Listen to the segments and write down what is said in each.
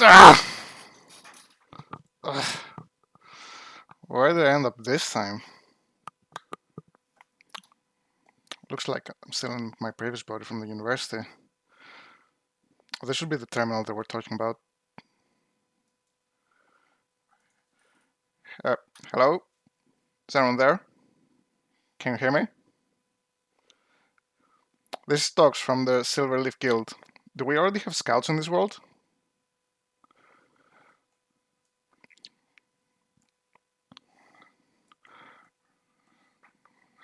Ah! Ugh. Where did I end up this time? Looks like I'm still in my previous body from the university. This should be the terminal that we're talking about. Uh, Hello? Is anyone there? Can you hear me? This is Tox from the Silverleaf Guild. Do we already have scouts in this world?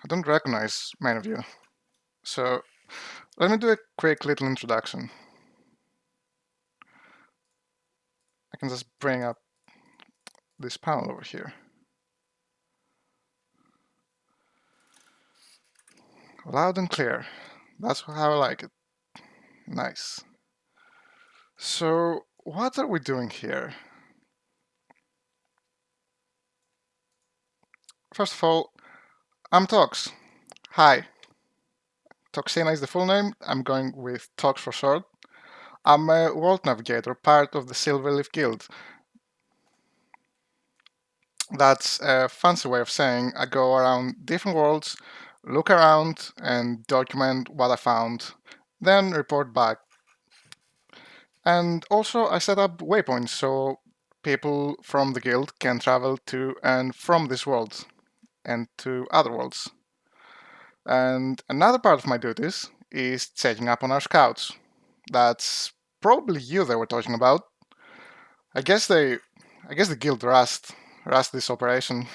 I don't recognize many of you. So, let me do a quick little introduction. I can just bring up this panel over here. Loud and clear. That's how I like it. Nice. So, what are we doing here? First of all, I'm Tox. Hi. Toxina is the full name. I'm going with Tox for short. I'm a world navigator, part of the Silverleaf Guild. That's a fancy way of saying I go around different worlds, look around, and document what I found, then report back. And also, I set up waypoints so people from the guild can travel to and from this world and to other worlds. And another part of my duties is checking up on our scouts. That's probably you they were talking about. I guess they, I guess the guild rushed this operation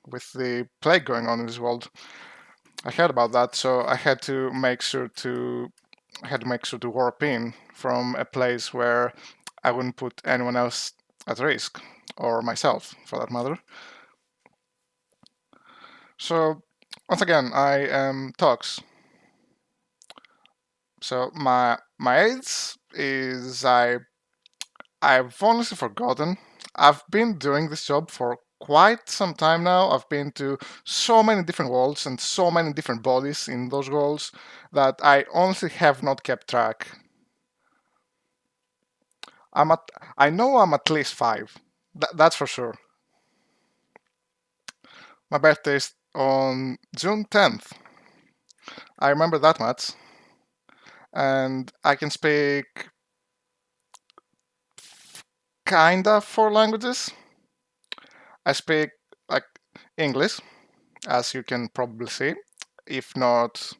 with the plague going on in this world. I heard about that, so I had to make sure to warp in from a place where I wouldn't put anyone else at risk, or myself, for that matter. So, once again, I am Tox. So my age is I've honestly forgotten. I've been doing this job for quite some time now. I've been to so many different worlds and so many different bodies in those worlds that I honestly have not kept track. I'm at I know I'm at least five. That's for sure. My birthday is on June 10th. I remember that much. And I can speak kinda four languages. I speak like English, as you can probably see. If not,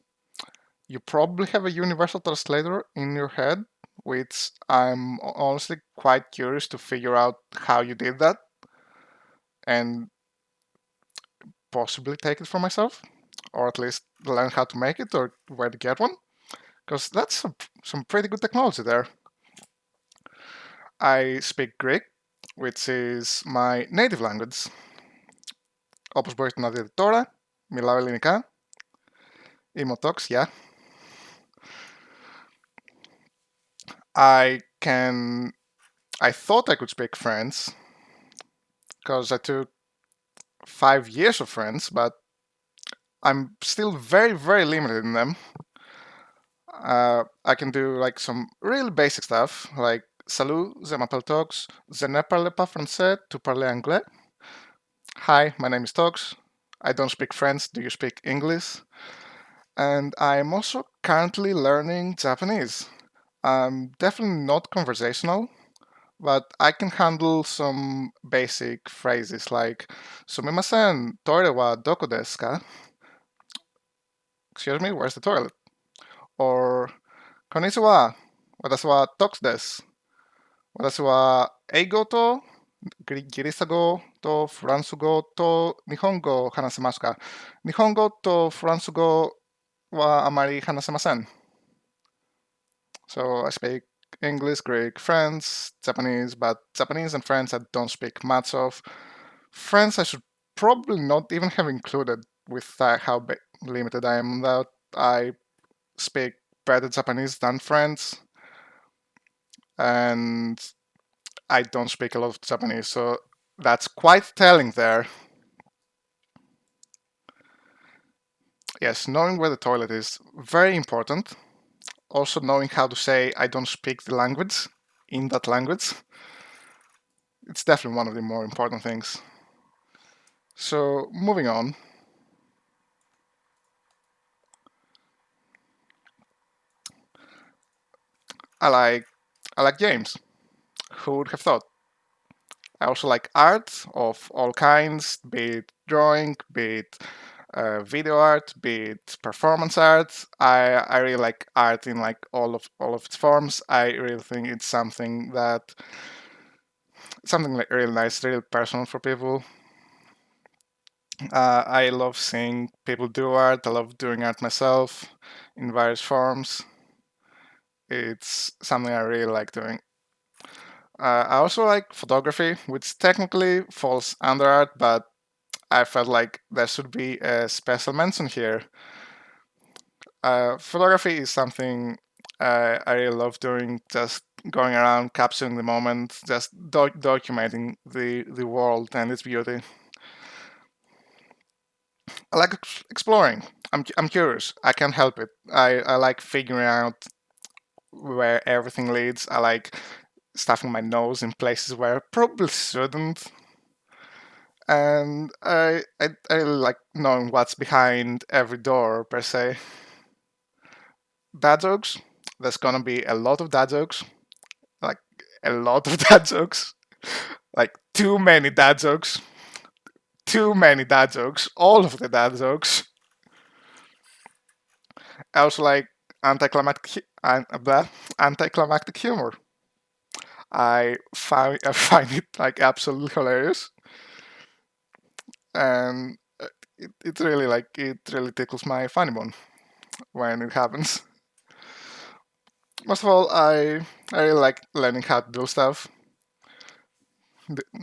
you probably have a universal translator in your head, which I'm honestly quite curious to figure out how you did that and possibly take it for myself, or at least learn how to make it or where to get one, because that's some pretty good technology there. I speak Greek, which is my native language. Όπως μπορείτε να δείτε τώρα, μιλάω ελληνικά. Είμαι ο Tox, yeah. I can. I thought I could speak French because I took 5 years of French, but I'm still very, very limited in them. I can do like some really basic stuff, like Salut, je m'appelle Tox, je ne parle pas français, tu parles anglais. Hi, my name is Tox. I don't speak French, do you speak English? And I'm also currently learning Japanese. I'm definitely not conversational, but I can handle some basic phrases like "Sumimasen, toire wa doko desu ka?" Excuse me, where's the toilet? Or "Konnichiwa, watashi wa Tox desu. Watashi wa eigo to girisago to furansugo to nihongo hanasemasu ka? Nihongo to furansugo wa amari hanasemasen." So I speak English, Greek, French, Japanese, but Japanese and French I don't speak much of. French I should probably not even have included with how limited I am. That I speak better Japanese than French, and I don't speak a lot of Japanese, so that's quite telling there. Yes, knowing where the toilet is, very important. Also knowing how to say I don't speak the language in that language. It's definitely one of the more important things. So moving on, I like I like games. Who would have thought? I also like art of all kinds, be it drawing, be it video art, be it performance art. I really like art in like all of its forms. I really think it's something like really nice, really personal for people. I love seeing people do art. I love doing art myself in various forms. It's something I really like doing. I also like photography, which technically falls under art, but I felt like there should be a special mention here. Photography is something I really love doing, just going around, capturing the moment, just documenting the world and its beauty. I like exploring. I'm curious. I can't help it. I like figuring out where everything leads. I like stuffing my nose in places where I probably shouldn't. And I really like knowing what's behind every door, per se. Dad jokes. There's gonna be a lot of dad jokes. Like, a lot of dad jokes. Like, too many dad jokes. Too many dad jokes. All of the dad jokes. I also like anticlimactic humor. I find it like absolutely hilarious, and it really tickles my funny bone when it happens. Most of all, I really like learning how to do stuff,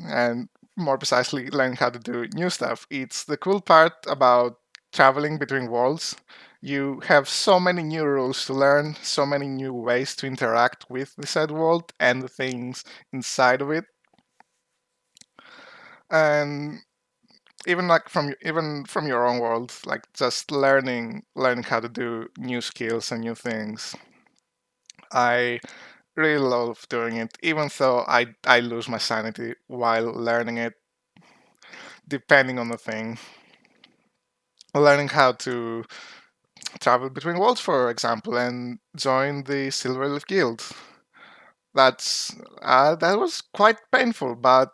and more precisely, learning how to do new stuff. It's the cool part about traveling between worlds. You have so many new rules to learn, so many new ways to interact with the said world and the things inside of it, and even from your own world, like just learning how to do new skills and new things. I really love doing it, even though I lose my sanity while learning it, depending on the thing. Learning how to travel between worlds, for example, and join the Silverleaf Guild. That was quite painful, but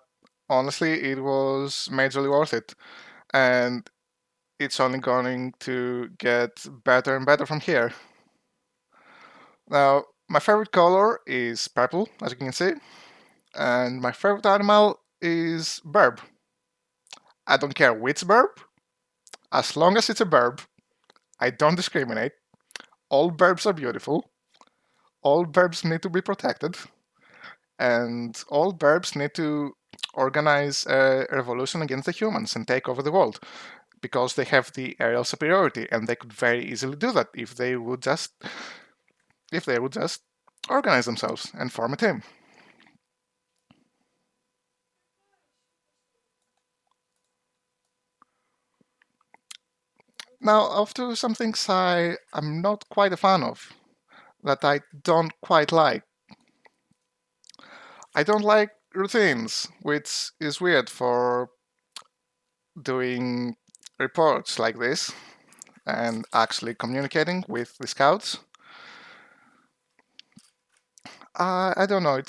honestly, it was majorly worth it, and it's only going to get better and better from here. Now, my favorite color is purple, as you can see, and my favorite animal is bird. I don't care which bird, as long as it's a bird. I don't discriminate. All birds are beautiful. All birds need to be protected, and all birds need to organize a revolution against the humans and take over the world because they have the aerial superiority, and they could very easily do that if they would just organize themselves and form a team. Now, off to some things I'm not quite a fan of, that I don't quite like. I don't like routines, which is weird for doing reports like this and actually communicating with the scouts. I don't know.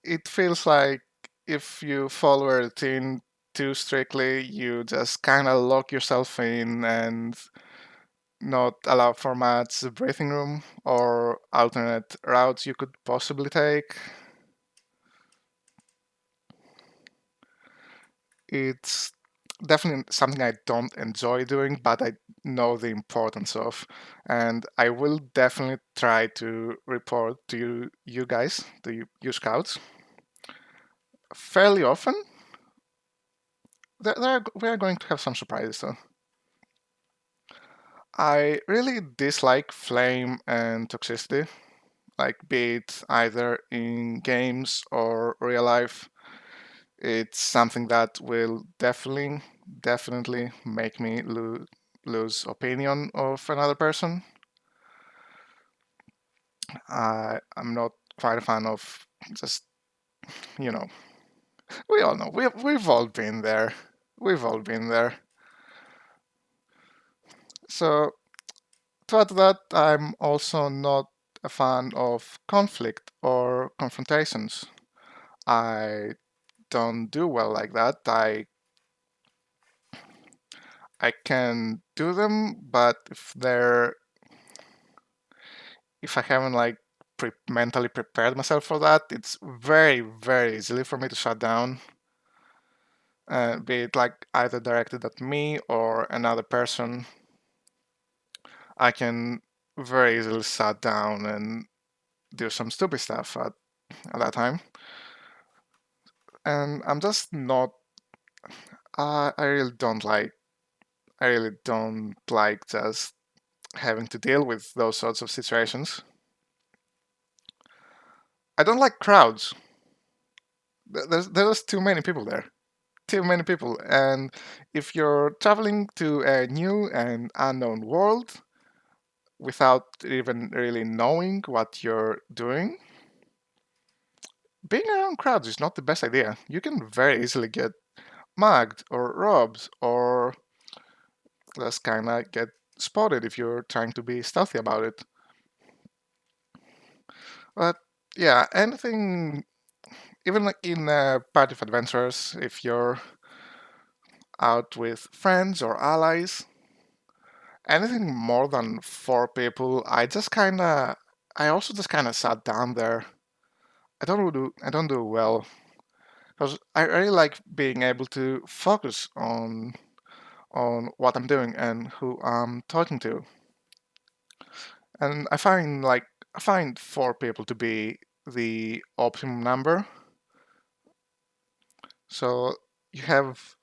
It feels like if you follow a routine too strictly, you just kind of lock yourself in and not allow for much breathing room or alternate routes you could possibly take. It's definitely something I don't enjoy doing, but I know the importance of, and I will definitely try to report to you guys, to you scouts, fairly often. We are going to have some surprises though. I really dislike flame and toxicity, like be it either in games or real life. It's something that will definitely make me lose opinion of another person. I'm not quite a fan of just, you know, We all know. We've all been there. We've all been there. So to add to that, I'm also not a fan of conflict or confrontations. I don't do well like that. I can do them, but if I haven't like mentally prepared myself for that, it's very very easily for me to shut down. Be it like either directed at me or another person, I can very easily shut down and do some stupid stuff at that time. And I'm just not. I really don't like. I really don't like just having to deal with those sorts of situations. I don't like crowds. There's too many people there. Too many people. And if you're traveling to a new and unknown world without even really knowing what you're doing, being around crowds is not the best idea. You can very easily get mugged or robbed or just kind of get spotted if you're trying to be stealthy about it. But yeah, anything, even like in a party of adventurers, if you're out with friends or allies, anything more than four people, I also just kind of sat down there. I don't do well because I really like being able to focus on what I'm doing and who I'm talking to. And I find four people to be the optimum number. So you have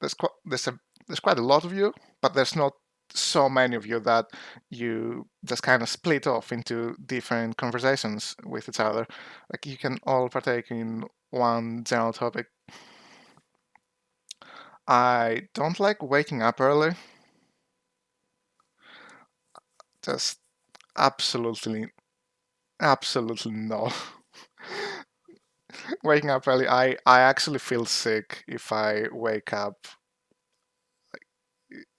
there's quite a lot of you, but there's not so many of you that you just kind of split off into different conversations with each other. Like you can all partake in one general topic. I don't like waking up early. Just absolutely, absolutely no. Waking up early, I actually feel sick if I wake up.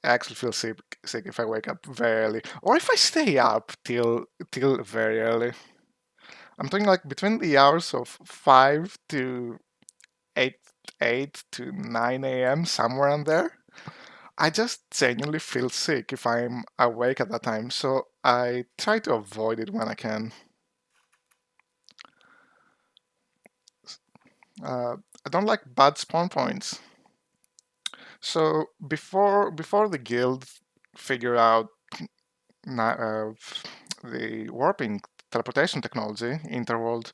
I actually feel sick if I wake up very early, or if I stay up till very early. I'm talking like between the hours of 5 to 8 to 9 a.m. somewhere in there. I just genuinely feel sick if I'm awake at that time, so I try to avoid it when I can. Uh, I don't like bad spawn points. So before the guild figure out uh, the warping teleportation technology, interworld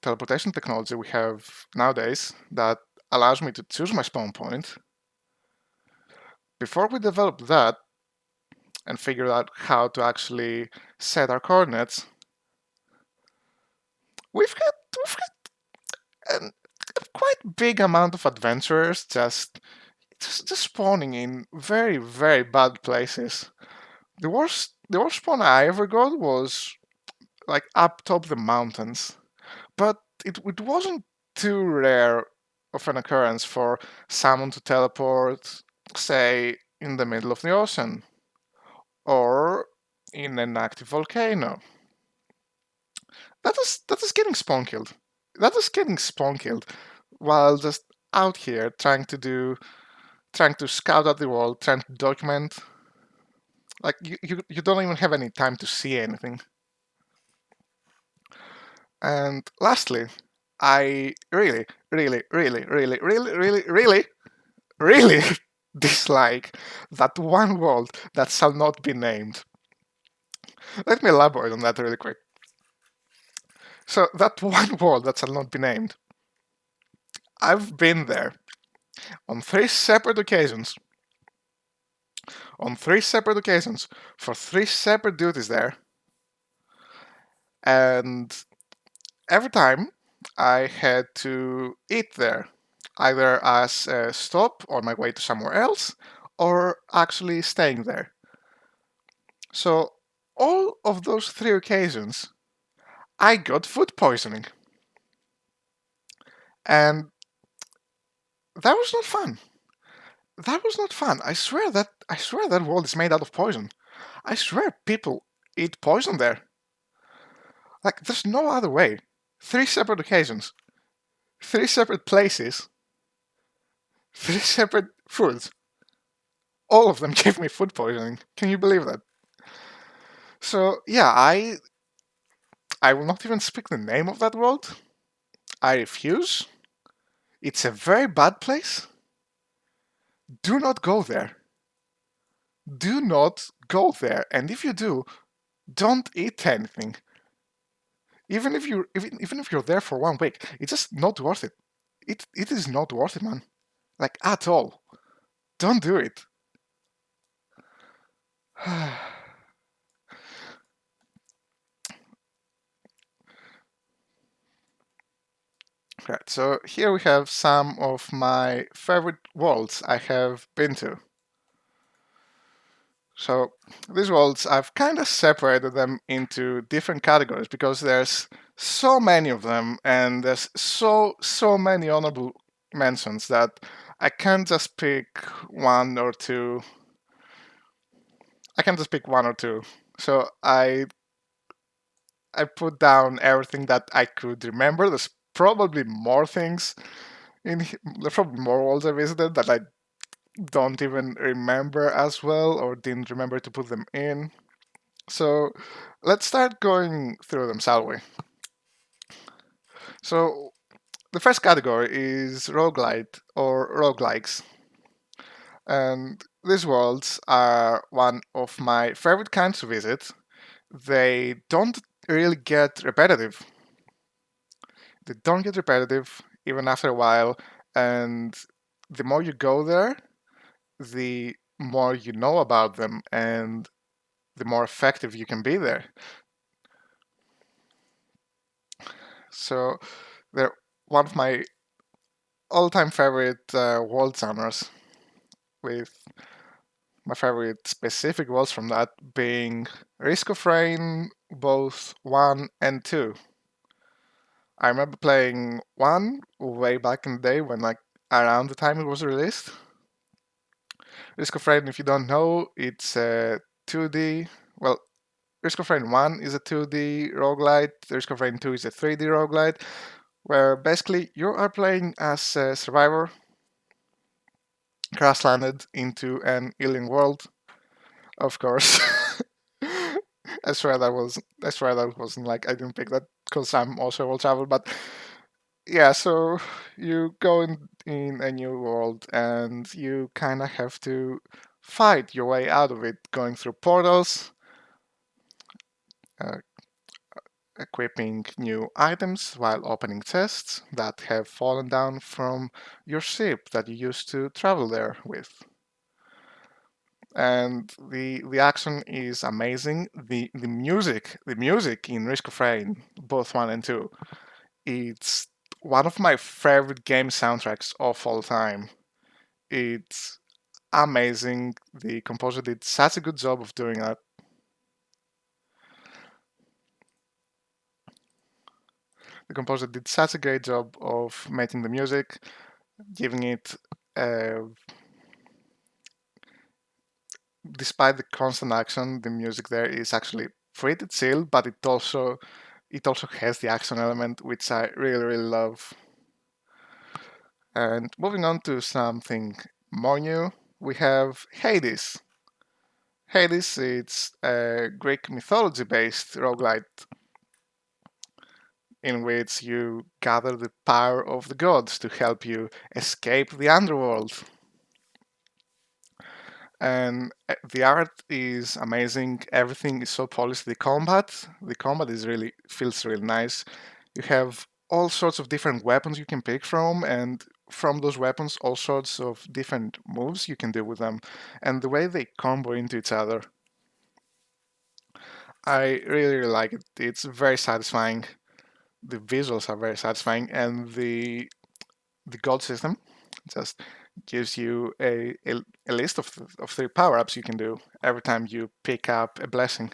teleportation technology we have nowadays that allows me to choose my spawn point. Before we developed that and figured out how to actually set our coordinates, we've had a quite big amount of adventurers just spawning in very very bad places. The worst spawn I ever got was like up top the mountains, but it wasn't too rare of an occurrence for someone to teleport, say, in the middle of the ocean or in an active volcano. That is getting spawn killed. That is getting spawn killed while just out here trying to scout out the world, trying to document. Like you don't even have any time to see anything. And lastly, I really, really, really, really, really, really, really, really dislike that one world that shall not be named. Let me elaborate on that really quick. So that one world that shall not be named, I've been there on three separate occasions. On three separate occasions for three separate duties there, and every time I had to eat there, either as a stop on my way to somewhere else or actually staying there. So, all of those three occasions, I got food poisoning. And that was not fun. That was not fun. I swear that world is made out of poison. I swear people eat poison there. Like there's no other way. Three separate occasions, three separate places, three separate foods. All of them gave me food poisoning. Can you believe that? So yeah, I will not even speak the name of that world. I refuse. It's a very bad place. Do not go there. Do not go there. And if you do, don't eat anything. Even if you're there for 1 week, it's just not worth it. It is not worth it, man. Like at all. Don't do it. Right, so here we have some of my favorite worlds I have been to. So these worlds, I've kind of separated them into different categories because there's so many of them and there's so many honorable mentions that I can't just pick one or two. I can't just pick one or two. So I put down everything that I could remember. There's probably more things there's probably more worlds I visited that I don't even remember as well or didn't remember to put them in. So let's start going through them, shall we? So the first category is roguelite or roguelikes. And these worlds are one of my favorite kinds to visit. They don't really get repetitive. They don't get repetitive even after a while, and the more you go there, the more you know about them and the more effective you can be there. So they're one of my all-time favorite world genres, with my favorite specific worlds from that being Risk of Rain, both 1 and 2. I remember playing 1 way back in the day when like around the time it was released. Risk of Rain, if you don't know, it's a 2D. Well, Risk of Rain 1 is a 2D roguelite, Risk of Rain 2 is a 3D roguelite, where basically you are playing as a survivor crash landed into an alien world, of course. I swear that wasn't like I didn't pick that because I'm also world travel, but yeah, so you go in a new world and you kind of have to fight your way out of it, going through portals, uh, equipping new items while opening chests that have fallen down from your ship that you used to travel there with. And the action is amazing. The music in Risk of Rain, both 1 and 2, it's one of my favorite game soundtracks of all time. It's amazing. The composer did such a good job of doing that. The composer did such a great job of making the music, giving it, uh, despite the constant action, the music there is actually pretty chill, but it also has the action element, which I really love. And moving on to something more new, we have Hades. Hades, it's a Greek mythology-based roguelite in which you gather the power of the gods to help you escape the underworld. And the art is amazing. Everything is so polished. The combat is really feels really nice. You have all sorts of different weapons you can pick from, and from those weapons, all sorts of different moves you can do with them, and the way they combo into each other. I really like it. It's very satisfying. The visuals are very satisfying, and the god system just gives you a list of 3 power ups you can do every time you pick up a blessing.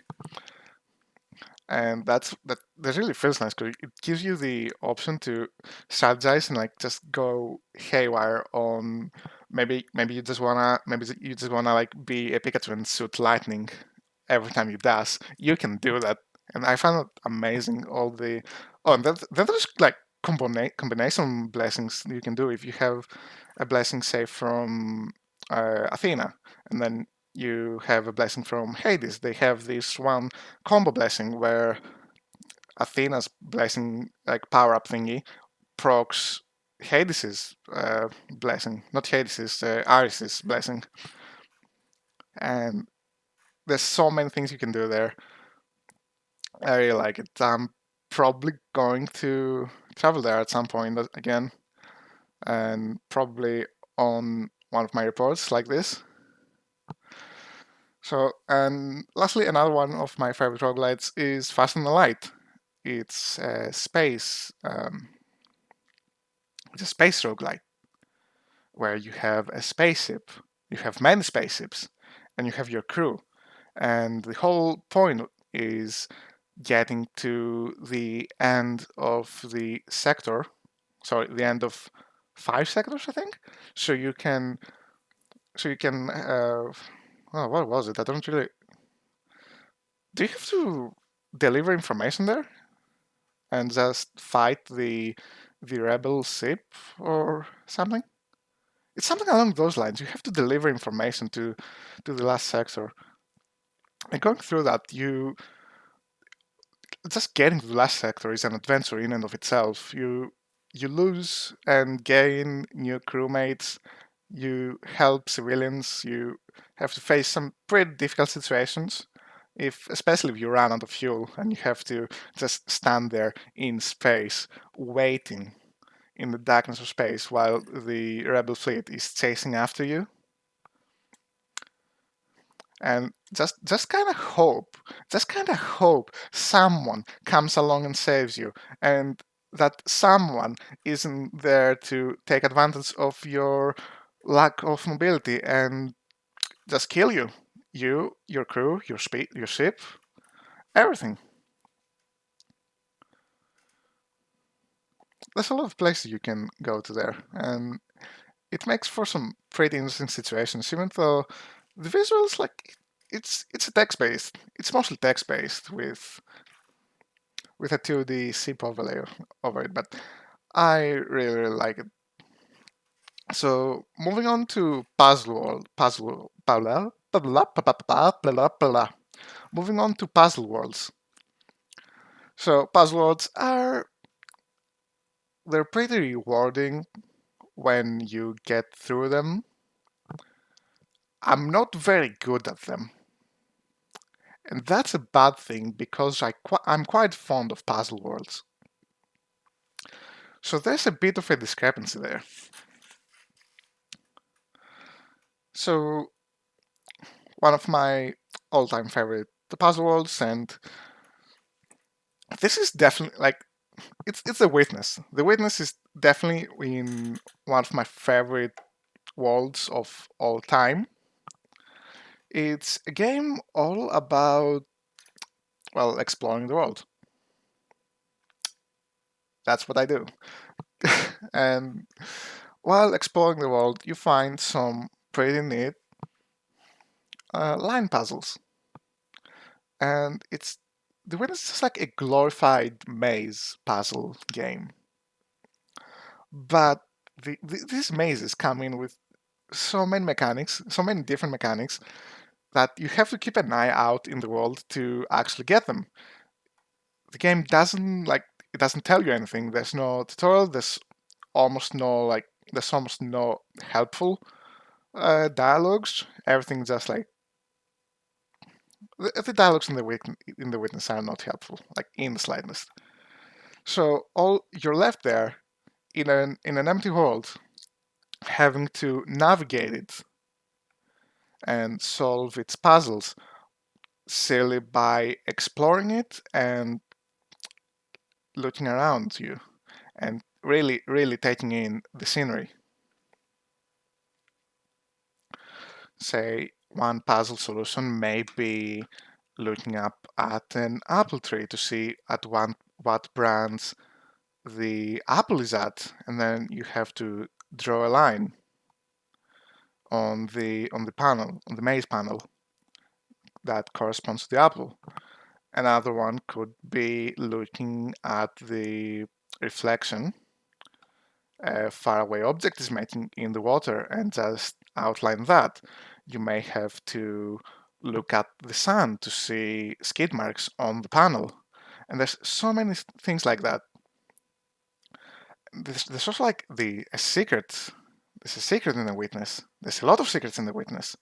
and that really feels nice because it gives you the option to strategize and like just go haywire on maybe you just wanna like be a Pikachu and shoot lightning every time you dash. You can do that, and I found it amazing. All the and then there's like combination blessings you can do if you have a blessing, say from Athena, and then you have a blessing from Hades. They have this one combo blessing where Athena's blessing, like power up thingy, procs Hades's blessing, not Hades's, Ares's blessing. And there's so many things you can do there. I really like it. I'm probably going to travel there at some point again, and probably on one of my reports like this. So, and lastly, another one of my favorite roguelites is Fast and the Light. It's a it's a space roguelite where you have a spaceship, you have many spaceships, and you have your crew. And the whole point is getting to the end of the sector, sorry, the end of 5 sectors, I think. So you can, oh, what was it? I don't really. Do you have to deliver information there and just fight the rebel ship or something? It's something along those lines. You have to deliver information to the last sector. And going through that, you just getting to the last sector is an adventure in and of itself. You lose and gain new crewmates. You help civilians. You have to face some pretty difficult situations. Especially if you run out of fuel and you have to just stand there in space, waiting in the darkness of space while the rebel fleet is chasing after you. And just kind of hope someone comes along and saves you, and that someone isn't there to take advantage of your lack of mobility and just kill you, your crew, your ship, everything. There's a lot of places you can go to there, and it makes for some pretty interesting situations, even though the visuals, like, it's a text based. It's mostly text based with a 2D SIP overlay over it, but I really, really like it. So moving on to moving on to puzzle worlds. So puzzle worlds they're pretty rewarding when you get through them. I'm not very good at them, and that's a bad thing because I'm quite fond of puzzle worlds. So there's a bit of a discrepancy there. So one of my all-time favorite puzzle worlds, and this is definitely like it's The Witness. The Witness is definitely in one of my favorite worlds of all time. It's a game all about, well, exploring the world. That's what I do. And while exploring the world, you find some pretty neat line puzzles. And The Witness is just like a glorified maze puzzle game. But these mazes come in with so many mechanics, so many different mechanics, that you have to keep an eye out in the world to actually get them. The game it doesn't tell you anything. There's no tutorial. There's almost no helpful dialogues. Everything just like the dialogues in the witness are not helpful, like in the slightest. So all you're left there in an empty world, having to navigate it and solve its puzzles silly by exploring it and looking around you and really, really taking in the scenery. Say one puzzle solution may be looking up at an apple tree to see at what brands the apple is at, and then you have to draw a line on the panel, on the maze panel that corresponds to the apple. Another one could be looking at the reflection a faraway object is making in the water and just outline that. You may have to look at the sand to see skid marks on the panel. And there's so many things like that. There's also like a secret. There's a secret in the witness. There's a lot of secrets in the witness,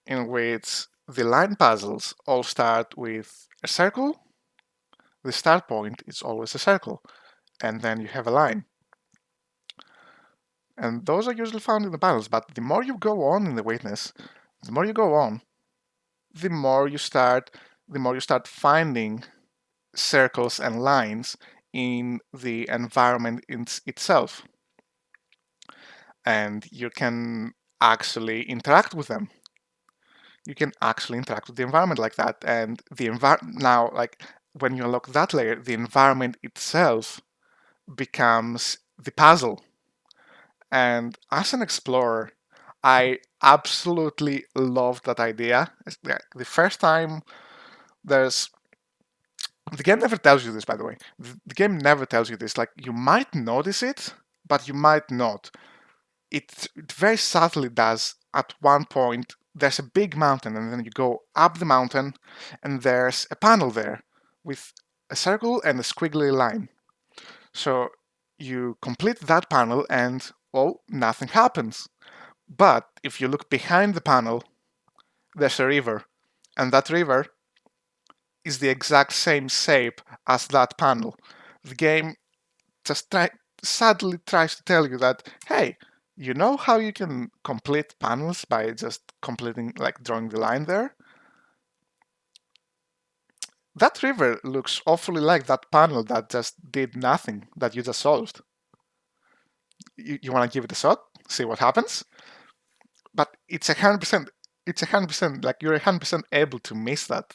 in which the line puzzles all start with a circle. The start point is always a circle, and then you have a line. And those are usually found in the panels, but the more you go on in the witness, the more you go on, the more you start finding circles and lines in the environment itself. And you can actually interact with them. You can actually interact with the environment like that. And now, like when you unlock that layer, the environment itself becomes the puzzle. And as an explorer, I absolutely love that idea. The first time there's the game never tells you this, by the way. The game never tells you this. Like you might notice it, but you might not. It very subtly does. At one point, there's a big mountain, and then you go up the mountain, and there's a panel there with a circle and a squiggly line. So you complete that panel, and well, nothing happens. But if you look behind the panel, there's a river, and that river is the exact same shape as that panel. The game just sadly tries to tell you that, hey, you know how you can complete panels by just completing, like drawing the line there? That river looks awfully like that panel that just did nothing, that you just solved. You want to give it a shot, see what happens? But it's 100%, like you're 100% able to miss that.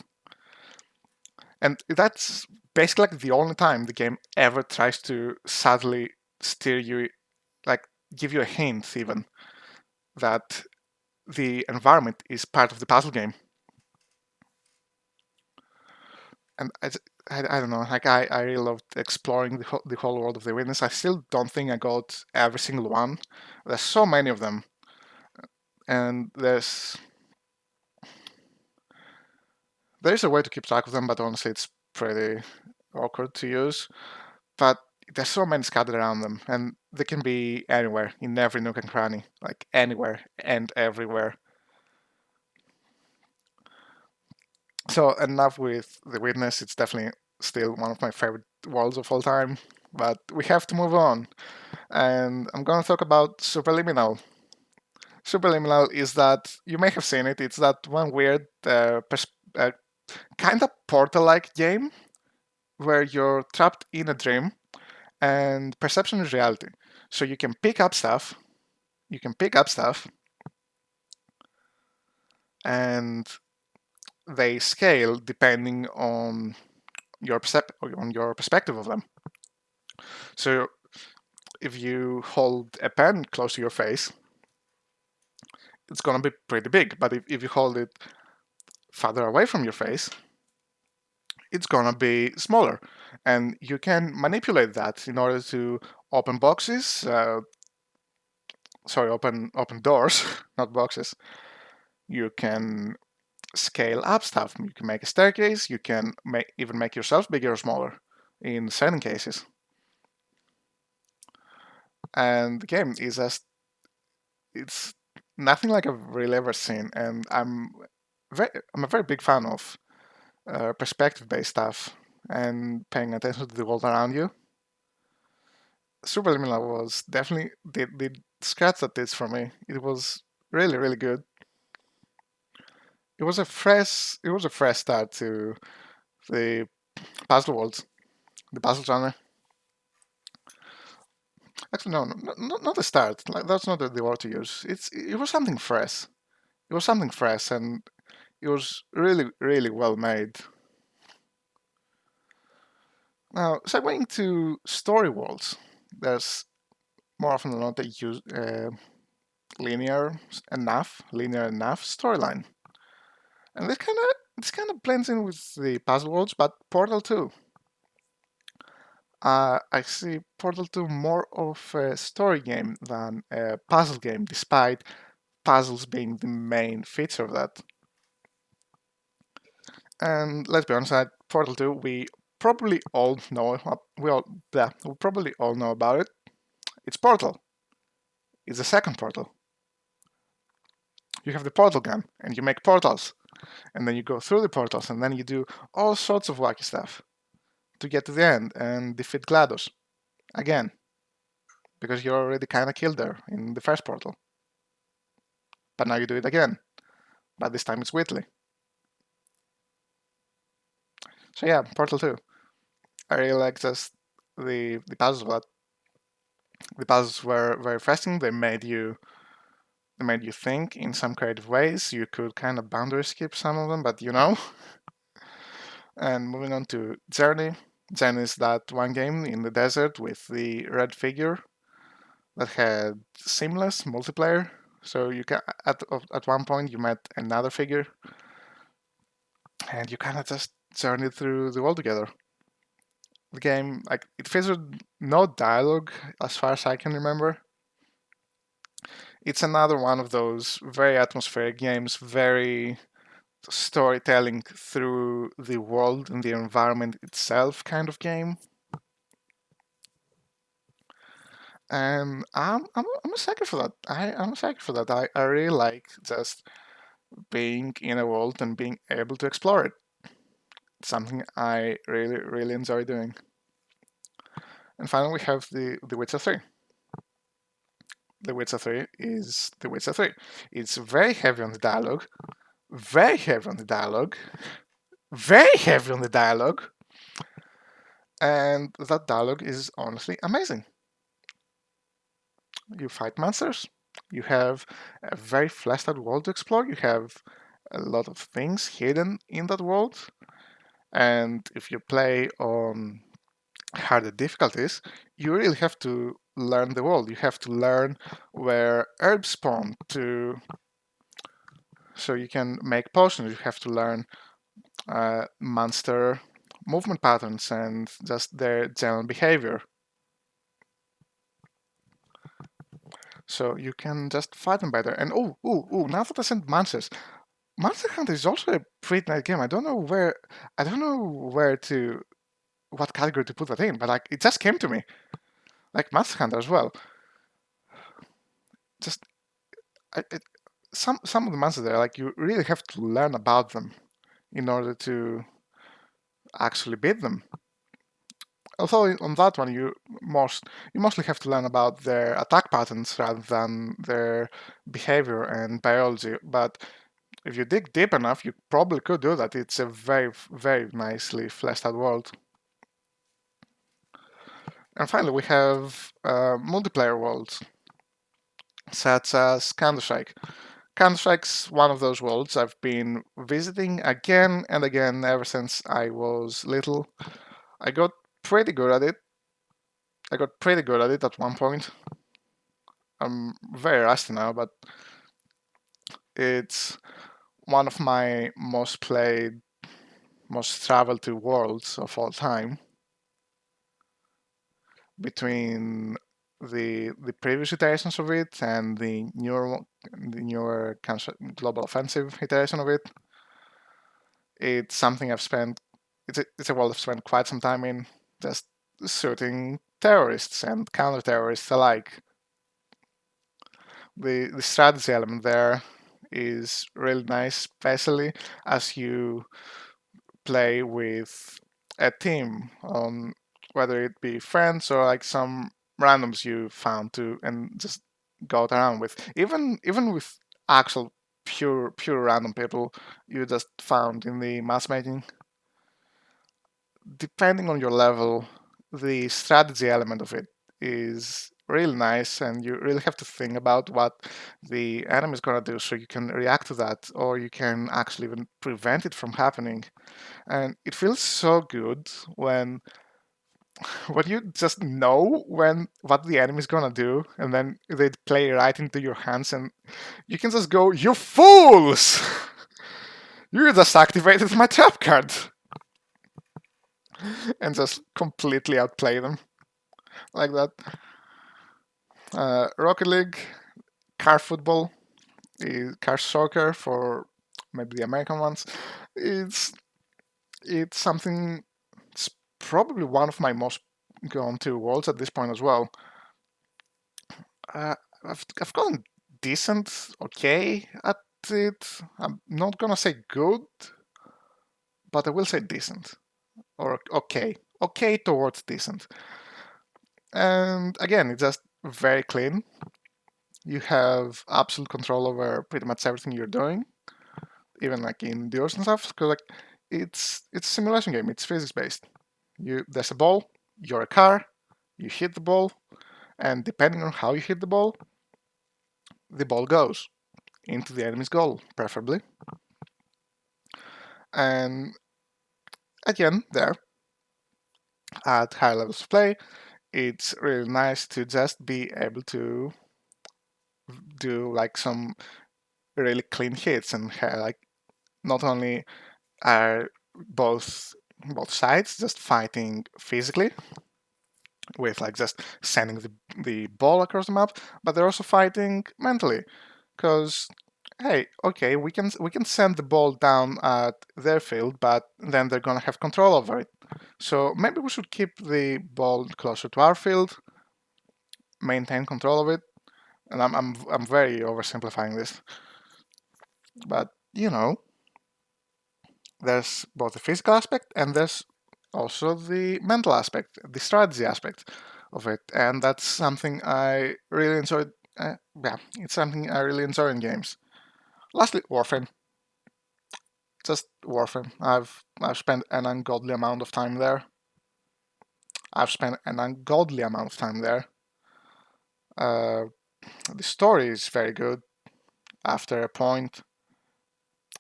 And that's basically like the only time the game ever tries to subtly steer you, like give you a hint even, that the environment is part of the puzzle game. And I don't know, like I really loved exploring the whole world of the witness. I still don't think I got every single one. There's so many of them. And there's a way to keep track of them, but honestly it's pretty awkward to use. But there's so many scattered around them, and they can be anywhere, in every nook and cranny, like anywhere and everywhere. So enough with The Witness. It's definitely still one of my favorite worlds of all time, but we have to move on. And I'm going to talk about Superliminal. Superliminal is that, you may have seen it, it's that one weird kind of Portal-like game where you're trapped in a dream and perception is reality. So you can pick up stuff, and they scale depending on your perspective of them. So if you hold a pen close to your face, it's gonna be pretty big. But if you hold it farther away from your face, it's gonna be smaller. And you can manipulate that in order to open boxes. Open doors, not boxes. You can scale up stuff. You can make a staircase. You can even make yourself bigger or smaller in certain cases. And the game is it's nothing like I've really ever seen. And I'm a very big fan of perspective-based stuff and paying attention to the world around you. Superliminal was definitely did scratch that itch for me. It was really, really good. It was a fresh start to the puzzle world, the puzzle genre. Actually, no, not a start. Like that's not the word to use. It was something fresh. It was something fresh, and It was really, really well made. Now, segueing to story worlds, there's more often than not they use linear enough storyline, and this kind of blends in with the puzzle worlds, but Portal 2. I see Portal 2 more of a story game than a puzzle game, despite puzzles being the main feature of that. And let's be honest, at Portal 2, probably all know we probably all know about it. It's Portal. It's the second Portal. You have the portal gun, and you make portals, and then you go through the portals, and then you do all sorts of wacky stuff to get to the end and defeat GLaDOS again, because you're already kind of killed there in the first portal. But now you do it again, but this time it's Whitley. So yeah, Portal 2. I really like just the puzzles, but the puzzles were very fascinating. They made you think in some creative ways. You could kind of boundary skip some of them, but you know. And moving on to Journey. Journey is that one game in the desert with the red figure that had seamless multiplayer. So you can at one point you met another figure, and you kind of just journeyed through the world together. The game, like, it featured no dialogue as far as I can remember. It's another one of those very atmospheric games, very storytelling through the world and the environment itself kind of game. And I'm a sucker for that. I'm a sucker for that. I really like just being in a world and being able to explore it. It's something I really, really enjoy doing. And finally, we have the Witcher 3. The Witcher 3 is The Witcher 3. It's very heavy on the dialogue, very heavy on the dialogue, very heavy on the dialogue, and that dialogue is honestly amazing. You fight monsters, you have a very fleshed out world to explore, you have a lot of things hidden in that world, and if you play on harder difficulties, you really have to learn the world. You have to learn where herbs spawn to, so you can make potions. You have to learn monster movement patterns and just their general behavior. So you can just fight them better. And now that I said monsters, Monster Hunter is also a pretty nice game. I don't know what category to put that in, but like it just came to me. Like Monster Hunter as well. Just it, some of the monsters there, like you really have to learn about them in order to actually beat them. Although on that one you mostly have to learn about their attack patterns rather than their behavior and biology. But if you dig deep enough, you probably could do that. It's a very, very nicely fleshed out world. And finally, we have multiplayer worlds, such as Counter-Strike. Counter-Strike's one of those worlds I've been visiting again and again ever since I was little. I got pretty good at it. At one point. I'm very rusty now, but it's one of my most played, most traveled to worlds of all time. Between the previous iterations of it and the newer global offensive iteration of it, it's something I've spent. It's a world I've spent quite some time in, just shooting terrorists and counter-terrorists alike. The strategy element there is really nice, especially as you play with a team, on whether it be friends or like some randoms you found to and just go around with. Even with actual pure random people you just found in the matchmaking. Depending on your level, the strategy element of it is really nice, and you really have to think about what the enemy is gonna do so you can react to that, or you can actually even prevent it from happening. And it feels so good when you just know when what the enemy is gonna do, and then they play right into your hands, and you can just go, "You fools! You just activated my trap card," and just completely outplay them like that. Rocket League, car football, car soccer for maybe the American ones. It's it's something. It's probably one of my most gone to worlds at this point as well. Uh, I've gotten decent, okay at it. I'm not gonna say good, but I will say decent or okay towards decent. And again, it's just very clean. You have absolute control over pretty much everything you're doing, even like in duels and stuff. Because like it's a simulation game. It's physics based. There's a ball. You're a car. You hit the ball, and depending on how you hit the ball goes into the enemy's goal, preferably. And again, there at higher levels of play, it's really nice to just be able to do like some really clean hits and like not only are both sides just fighting physically with like just sending the ball across the map, but they're also fighting mentally because hey, okay, we can send the ball down at their field, but then they're gonna have control over it. So maybe we should keep the ball closer to our field, maintain control of it. And I'm very oversimplifying this, but there's both the physical aspect and there's also the mental aspect, the strategy aspect of it, and that's something I really enjoyed. Yeah, it's something I really enjoy in games. Lastly, Warframe. Just Warframe. I've spent an ungodly amount of time there. I've spent an ungodly amount of time there. Uh, the story is very good. After a point,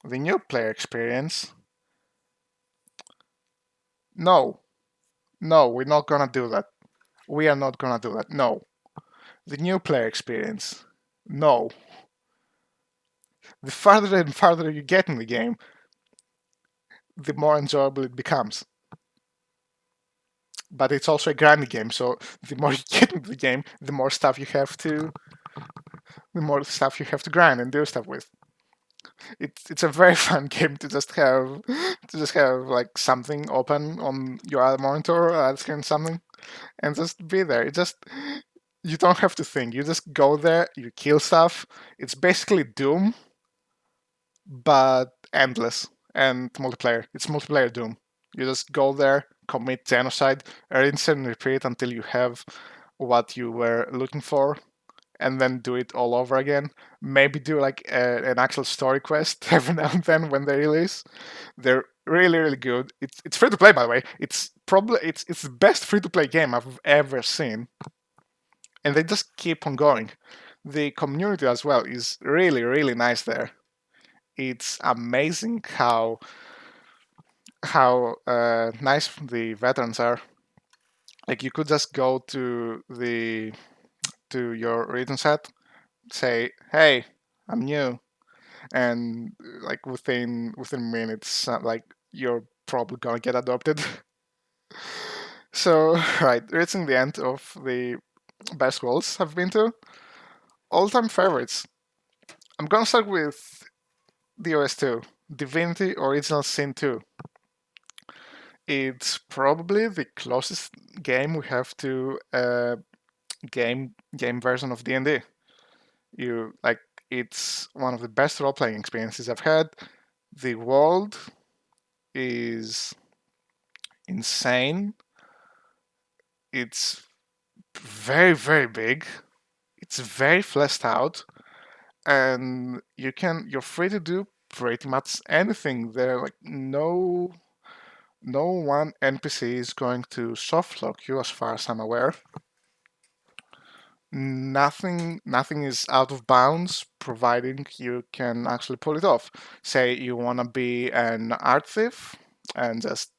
the new player experience. No, no, we're not gonna do that. We are not gonna do that. No, the new player experience. No, the farther and farther you get in the game, the more enjoyable it becomes. But it's also a grinding game, so the more you get into the game, the more stuff you have to grind and do stuff with. It's a very fun game to just have like something open on your other monitor or other screen something and just be there. You don't have to think. You just go there, you kill stuff. It's basically Doom, but endless and multiplayer. It's multiplayer Doom. You just go there, commit genocide, rinse and repeat until you have what you were looking for, and then do it all over again. Maybe do like an actual story quest every now and then when they release. They're really really good. It's free to play by the way. It's the best free to play game I've ever seen, and they just keep on going. The community as well is really really nice there. It's amazing how nice the veterans are. Like you could just go to your region set, say, "Hey, I'm new," and like within minutes, like you're probably gonna get adopted. So, right, reaching the end of the best worlds I've been to, all-time favorites. I'm gonna start with the OS2, Divinity Original Sin 2. It's probably the closest game we have to a game version of D&D. You like it's one of the best role-playing experiences I've had. The world is insane. It's very very big. It's very fleshed out, and you're free to do pretty much anything. There like no one NPC is going to softlock you as far as I'm aware. Nothing is out of bounds, providing you can actually pull it off. Say you want to be an art thief and just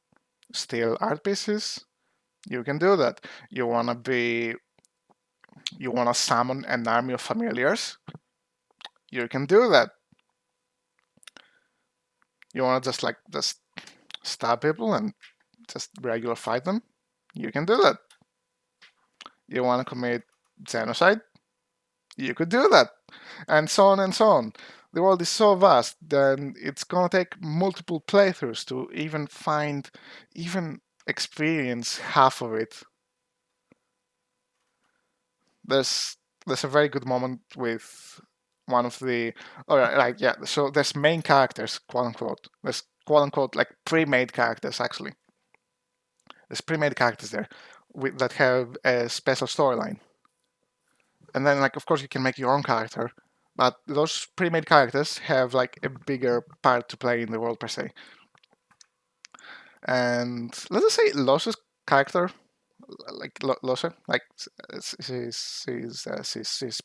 steal art pieces, you can do that. You want to be you want to summon an army of familiars, you can do that. You want to just stab people and just regular fight them, you can do that. You want to commit genocide, you could do that, and so on and so on. The world is so vast that it's gonna take multiple playthroughs to even experience half of it. There's there's a very good moment with one of the, all right, like, yeah. So there's main characters, quote unquote. There's quote unquote like pre-made characters actually. There's pre-made characters there that have a special storyline, and then like of course you can make your own character, but those pre-made characters have like a bigger part to play in the world per se. And let's just say Los's character, like Losa, like she's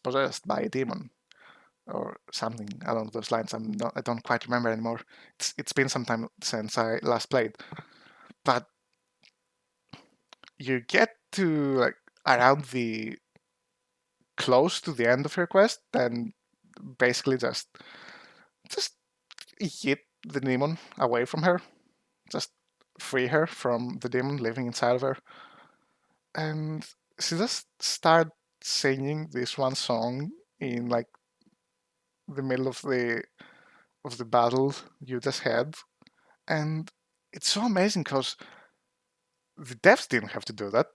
possessed by a demon or something along those lines. I don't quite remember anymore. It's been some time since I last played, but you get to like around the close to the end of her quest, and basically just hit the demon away from her, just free her from the demon living inside of her, and she just started singing this one song in like the middle of the battle you just had, and it's so amazing because the devs didn't have to do that.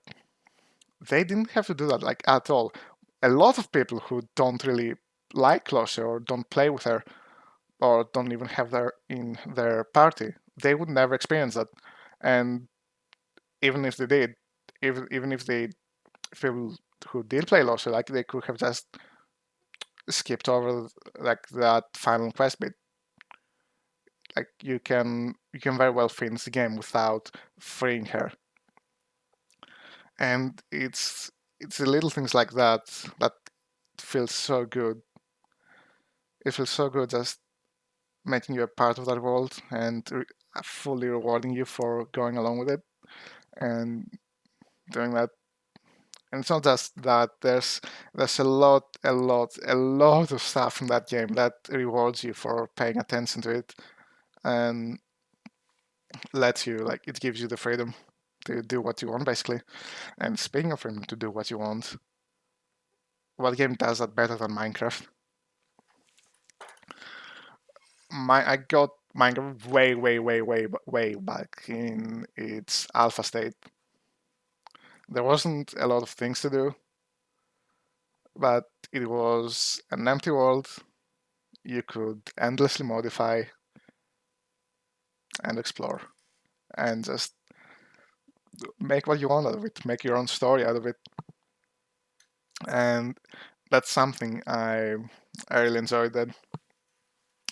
They didn't have to do that like at all. A lot of people who don't really like Closer or don't play with her or don't even have her in their party, they would never experience that. And even if they did, even if they people who did play Lost, like they could have just skipped over like that final quest bit. Like you can very well finish the game without freeing her. And it's the little things like that that feels so good. It feels so good just making you a part of that world and fully rewarding you for going along with it and doing that. And it's not just that. There's a lot of stuff in that game that rewards you for paying attention to it and lets you like it gives you the freedom to do what you want basically. And speaking of freedom to do what you want, what game does that better than Minecraft? I got Minecraft way back in its alpha state. There wasn't a lot of things to do, but it was an empty world. You could endlessly modify and explore and just make what you want out of it, make your own story out of it. And that's something I really enjoyed that.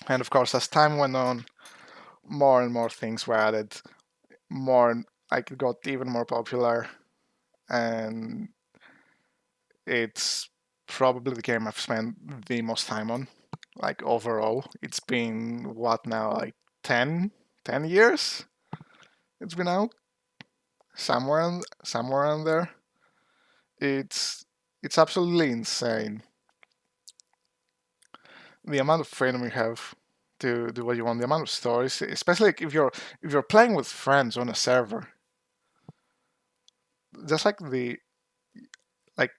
And of course, as time went on, more and more things were added. More, like it got even more popular, and it's probably the game I've spent the most time on. Like overall, it's been what now, like 10 years? It's been out somewhere around there. It's it's absolutely insane the amount of freedom you have to do what you want, the amount of stories, especially like if you're playing with friends on a server, just like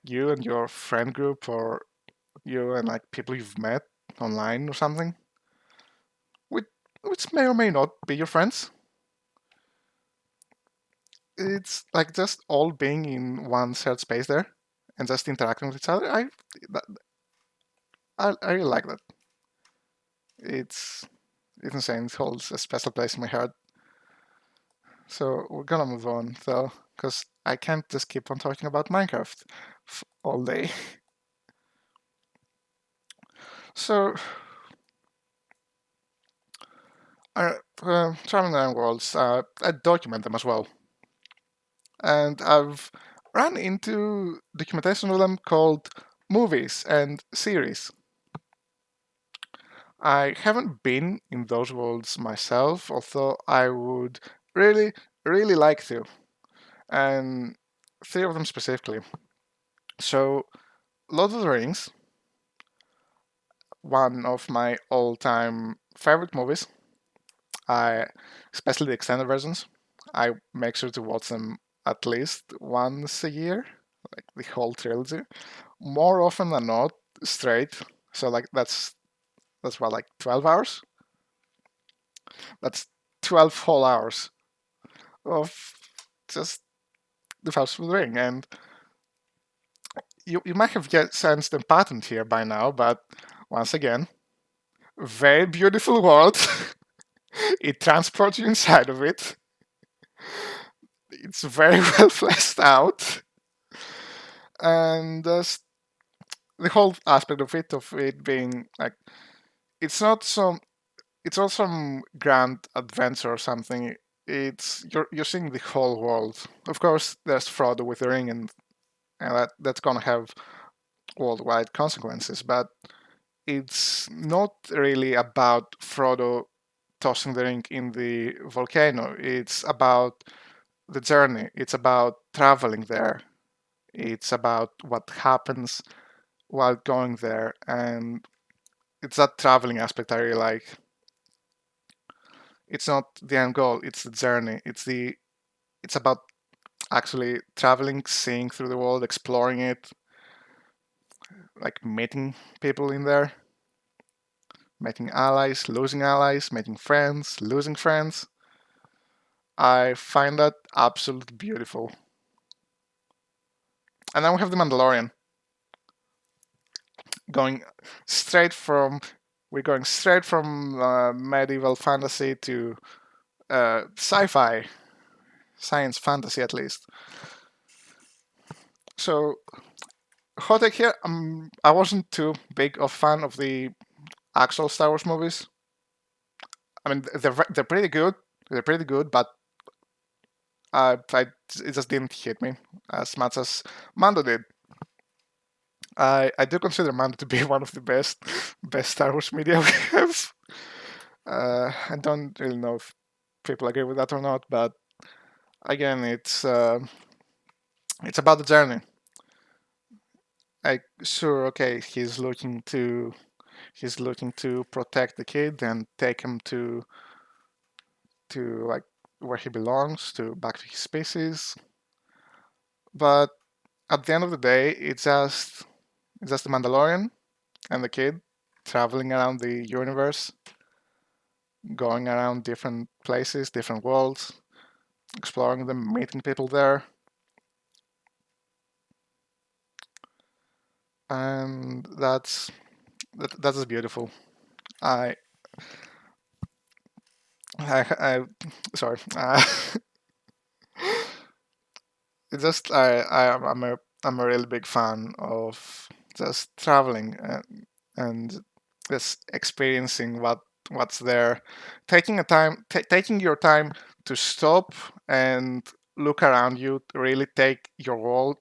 you and your friend group or you and like people you've met online or something, which which may or may not be your friends. It's like just all being in one shared space there and just interacting with each other. That, I really like that. It's it's insane. It holds a special place in my heart. So we're gonna move on though, because I can't just keep on talking about Minecraft all day. So, traveling around worlds, I document them as well, and I've run into documentation of them called Movies and series. I haven't been in those worlds myself, although I would really, really like to. And three of them specifically. So, Lord of the Rings, one of my all-time favorite movies. I, especially the extended versions, I make sure to watch them at least once a year, like the whole trilogy. More often than not, straight. So like that's what, like 12 hours. That's 12 whole hours of just the Fellowship of the Ring. And you might have sensed the pattern here by now, but once again, very beautiful world. It transports you inside of it. It's very well fleshed out, and the whole aspect of it being like it's not some it's not some grand adventure or something. It's you're seeing the whole world. Of course, there's Frodo with the ring, and that's gonna have worldwide consequences. But it's not really about Frodo tossing the ring in the volcano. It's about the journey. It's about traveling there. It's about what happens while going there, and it's that traveling aspect I really like. It's not the end goal; it's the journey. It's about actually traveling, seeing through the world, exploring it, like meeting people in there, making allies, making friends, losing friends. I find that absolutely beautiful. And then we have the Mandalorian, going straight from we're going straight from medieval fantasy to sci-fi, science fantasy at least. So hot take here, I wasn't too big of fan of the actual Star Wars movies. I mean, they're pretty good. They're pretty good, but it just didn't hit me as much as Mando did. I do consider Mando to be one of the best Star Wars media we have. I don't really know if people agree with that or not, but again, it's about the journey. Like, sure, okay, he's looking to protect the kid and take him to like where he belongs, to back to his species. But at the end of the day, it's just the Mandalorian and the kid traveling around the universe, going around different places, different worlds, exploring them, meeting people there, and that's just beautiful. I I sorry. It's just I'm a really big fan of just traveling and just experiencing what's there, taking your time to stop and look around you, to really take the world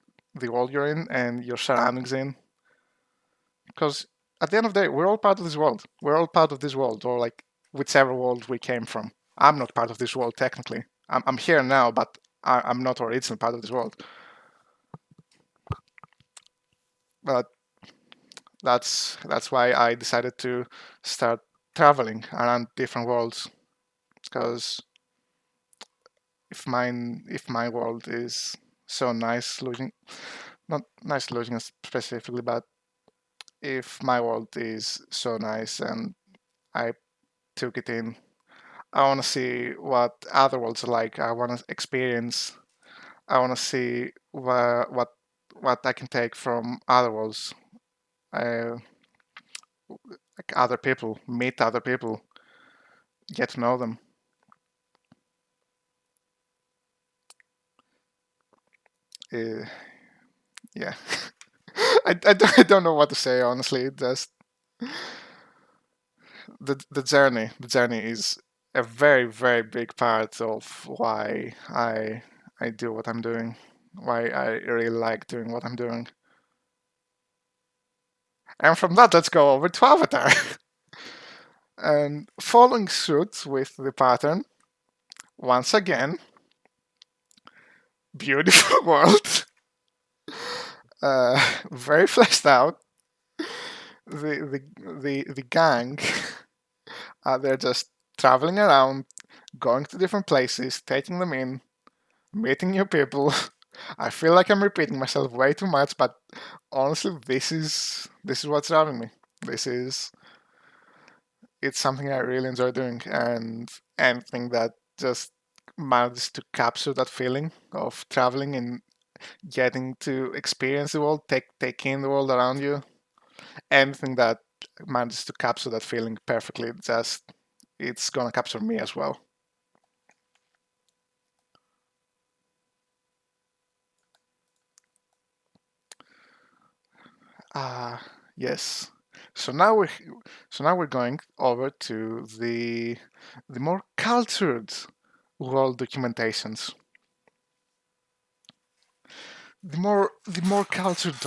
you're in and your surroundings in, because at the end of the day, we're all part of this world. We're all part of this world, or like whichever world we came from. I'm not part of this world technically. I'm here now, but I'm not originally part of this world. But that's why I decided to start traveling around different worlds. Because if my world is so nice looking, not nice looking specifically, but if my world is so nice and I took it in, I want to see what other worlds are like. I want to experience. I want to see what I can take from other worlds. Uh, like other people, meet other people, get to know them. Uh, yeah, I don't know what to say honestly. Just the journey is a very very big part of why I do what I'm doing. Why I really like doing what I'm doing. And from that, let's go over to Avatar. And following suit with the pattern, once again, beautiful world, very fleshed out. The gang, they're just traveling around, going to different places, taking them in, meeting new people. I feel like I'm repeating myself way too much, but honestly, this is what's driving me. This is it's something I really enjoy doing, and anything that just manages to capture that feeling of traveling and getting to experience the world, take in the world around you. Anything that manages to capture that feeling perfectly, just it's gonna capture me as well. Ah, yes. So now we so now we're going over to the more cultured world documentations. The more cultured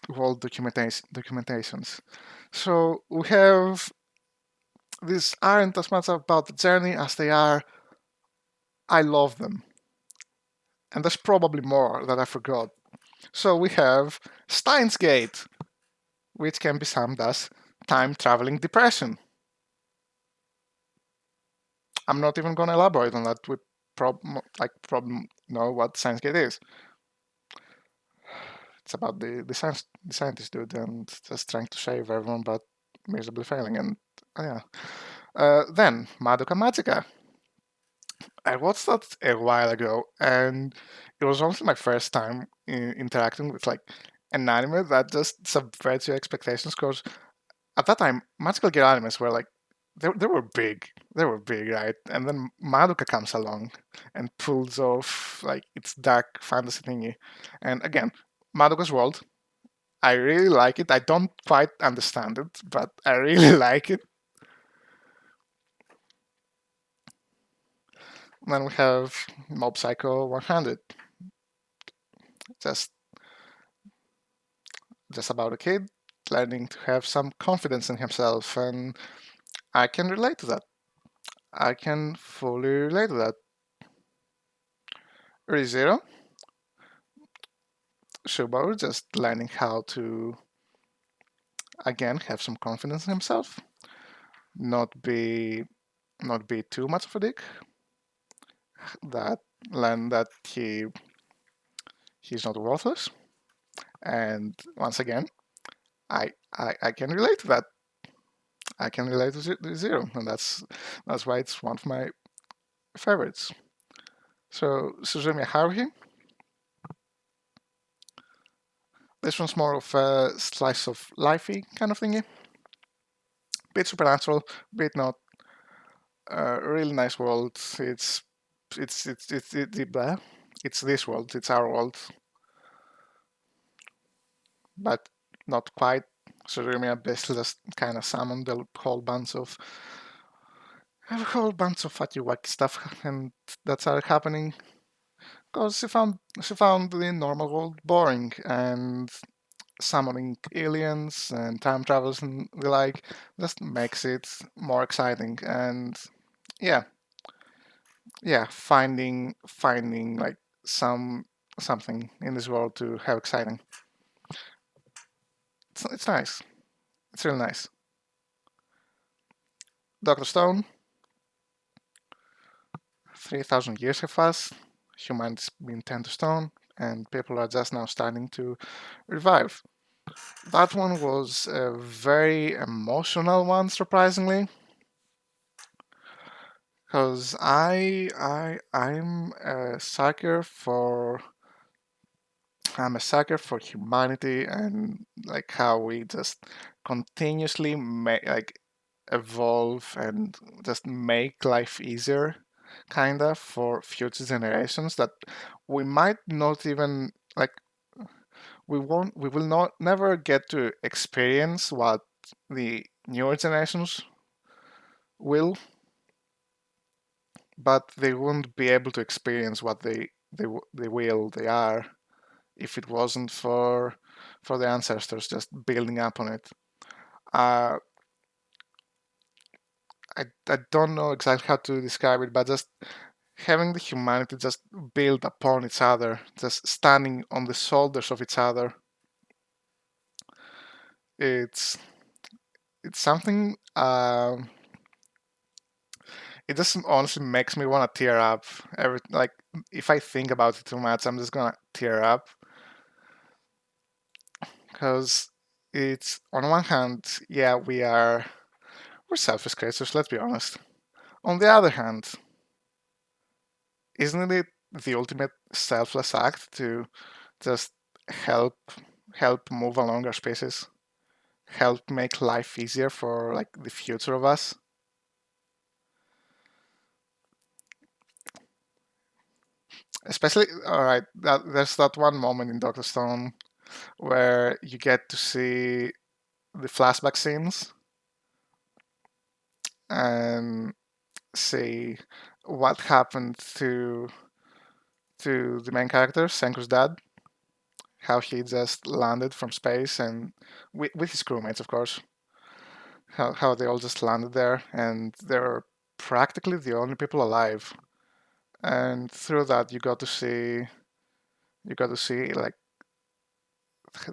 world documentations. So we have these aren't as much about the journey as they are I love them. And there's probably more that I forgot. So we have Steins Gate, which can be summed as time traveling depression. I'm not even going to elaborate on that. We probably know what Steins Gate is. It's about the scientist dude and just trying to save everyone, but miserably failing. And yeah. Then Madoka Magica. I watched that a while ago, and it was honestly my first time interacting with like an anime that just subverts your expectations. Because at that time, magical girl animes were like they were big, right? And then Madoka comes along and pulls off like its dark fantasy thingy. And again, Madoka's world, I really like it. I don't quite understand it, but I really like it. And then we have Mob Psycho 100, just about a kid learning to have some confidence in himself, and I can relate to that. I can fully relate to that. ReZero, Subaru just learning how to again have some confidence in himself, not be too much of a dick. That learn that he's not worthless, and once again, I can relate to that. I can relate to Zero, and that's why it's one of my favorites. So Suzumiya Haruhi, this one's more of a slice of lifey kind of thingy. Bit supernatural, bit not. Really nice world. It's this world. It's our world, but not quite. Suzumiya basically just kind of summoned a whole bunch of fatty wacky stuff, and that started happening because she found the normal world boring, and summoning aliens and time travels and the like just makes it more exciting. And yeah, yeah, finding like something in this world to have exciting. It's nice. It's really nice. Doctor Stone, 3,000 years have passed. Humanity's been turned to stone, and people are just now starting to revive. That one was a very emotional one, surprisingly, because I'm a sucker for humanity and like how we just continuously like evolve and just make life easier, kinda for future generations that we might not even like we will not never get to experience what the newer generations will, but they won't be able to experience what they are if it wasn't for the ancestors just building up on it. Uh, I don't know exactly how to describe it, but just having the humanity just build upon each other, just standing on the shoulders of each other, it's it's something. It just honestly makes me want to tear up. Every like if I think about it too much, I'm just gonna tear up because it's on one hand, yeah, we're selfish creatures. Let's be honest. On the other hand, isn't it the ultimate selfless act to just help help move along our species, help make life easier for like the future of us? Especially, all right, there's that one moment in Doctor Stone where you get to see the flashback scenes and see what happened to the main character, Senku's dad, how he just landed from space and with his crewmates, of course, how they all just landed there and they're practically the only people alive. And through that, you got to see like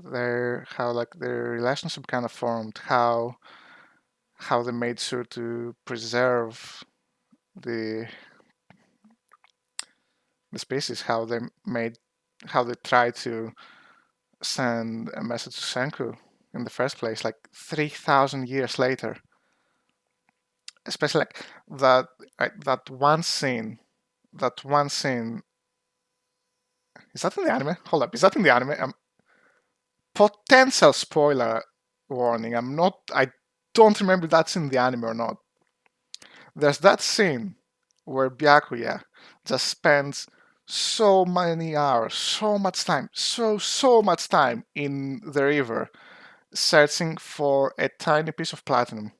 their how like their relationship kind of formed, how they made sure to preserve the the species, how they tried to send a message to Senku in the first place, like 3,000 years later. Especially like that that one scene. That one scene. Is that in the anime? Hold up, is that in the anime? Potential spoiler warning. I'm not. I don't remember if that's in the anime or not. There's that scene where Byakuya just spends so many hours, so much time, so much time in the river searching for a tiny piece of platinum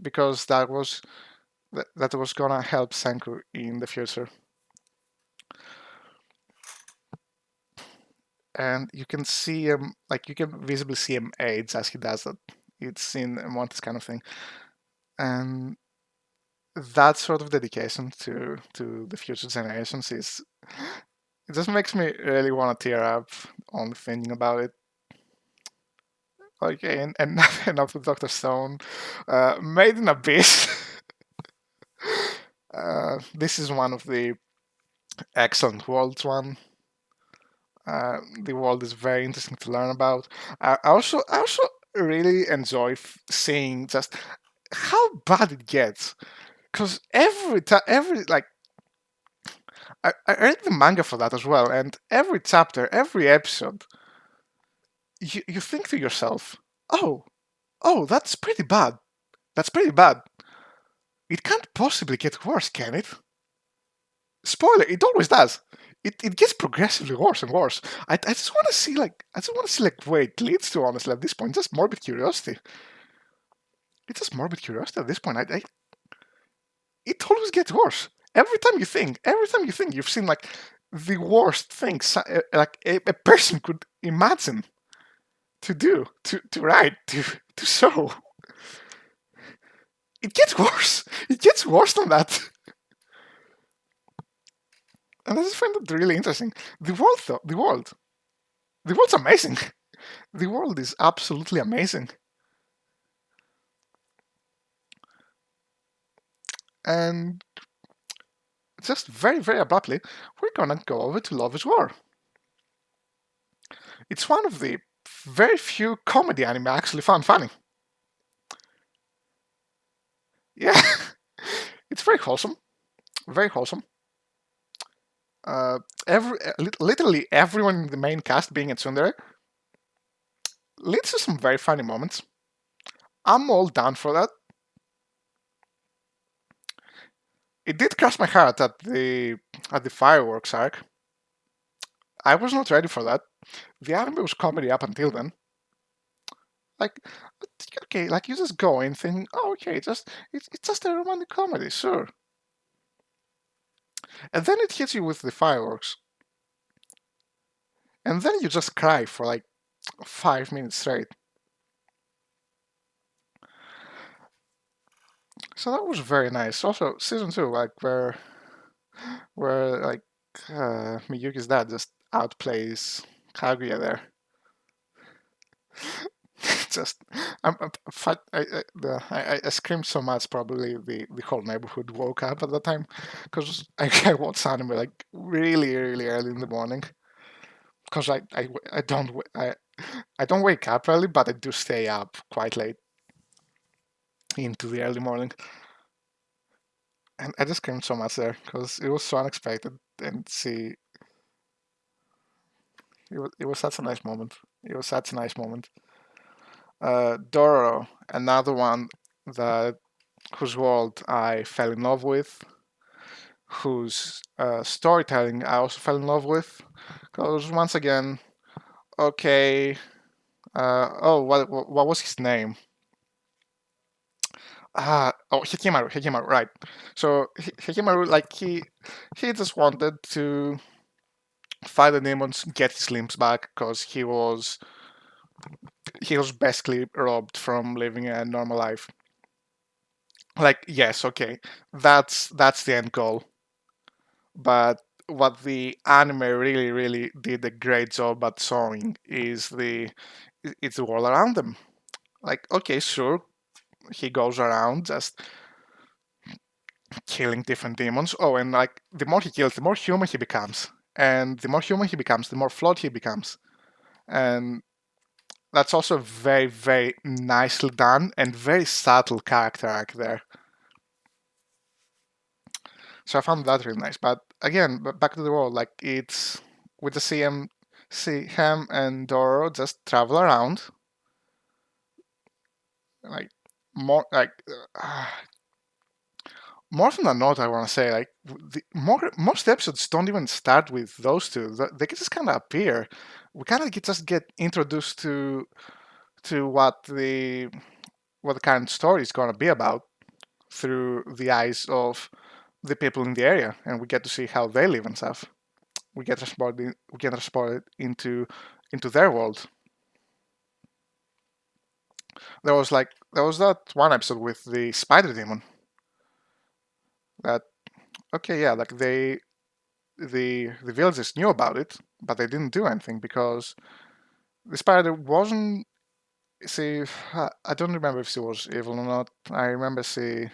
because that was gonna help Senku in the future. And you can see him, like you can visibly see him age as he does that. It's in One Piece kind of thing, and that sort of dedication to the future generations is it just makes me really want to tear up on thinking about it. Okay, and enough with Doctor Stone. Made in Abyss. This is one of the excellent worlds. The world is very interesting to learn about. I also really enjoy seeing just how bad it gets. Because every time, every like, I read the manga for that as well, and every chapter, every episode, you think to yourself, oh, oh, that's pretty bad. That's pretty bad. It can't possibly get worse, can it? Spoiler, it always does. It gets progressively worse and worse. I just want to see like where it leads to. Honestly, at this point, just morbid curiosity. It's just morbid curiosity at this point. It always gets worse. Every time you think you've seen like the worst things like a person could imagine to do, to write, to show. It gets worse. It gets worse than that. And I just find it really interesting. The world, though, the world's amazing. The world is absolutely amazing. And just very, very abruptly, we're gonna go over to Love is War. It's one of the very few comedy anime I actually found funny. Yeah, it's very wholesome. Very wholesome. Literally everyone in the main cast being a tsundere leads to some very funny moments. I'm all down for that. It did crush my heart at the fireworks arc. I was not ready for that. The anime was comedy up until then. Like, okay, like you just go in thinking, oh, okay, it's just a romantic comedy, sure. And then it hits you with the fireworks, and then you just cry for like 5 minutes straight. So that was very nice. Also, season two, like where like Miyuki's dad just outplays Kaguya there. Just I screamed so much. Probably the whole neighborhood woke up at that time because I watched anime like really early in the morning because I don't I don't wake up early, but I do stay up quite late into the early morning, and I just screamed so much there because it was so unexpected. And see, it was such a nice moment. It was such a nice moment. Dororo, another one that whose world I fell in love with, whose storytelling I also fell in love with. Because once again, okay, what was his name? Hikimaru, right. So Hikimaru, like he just wanted to fight the demons, get his limbs back, because he was basically robbed from living a normal life. Like, yes, okay, that's the end goal. But what the anime really did a great job at showing is it's the world around them. Like, okay, sure, he goes around just killing different demons. Oh, and like the more he kills, the more human he becomes, and the more human he becomes, the more flawed he becomes, and that's also very nicely done and very subtle character arc there. So I found that really nice. But again, back to the world, like it's with the see him and Doro just travel around, like more like more often than not, I want to say like most episodes don't even start with those two. They just kind of appear. We kind of just get introduced to what the current story is going to be about through the eyes of the people in the area, and we get to see how they live and stuff. We get transported into their world. There was that one episode with the spider demon. That okay, yeah, like the villagers knew about it, but they didn't do anything because the spider wasn't. See, I don't remember if she was evil or not. I remember she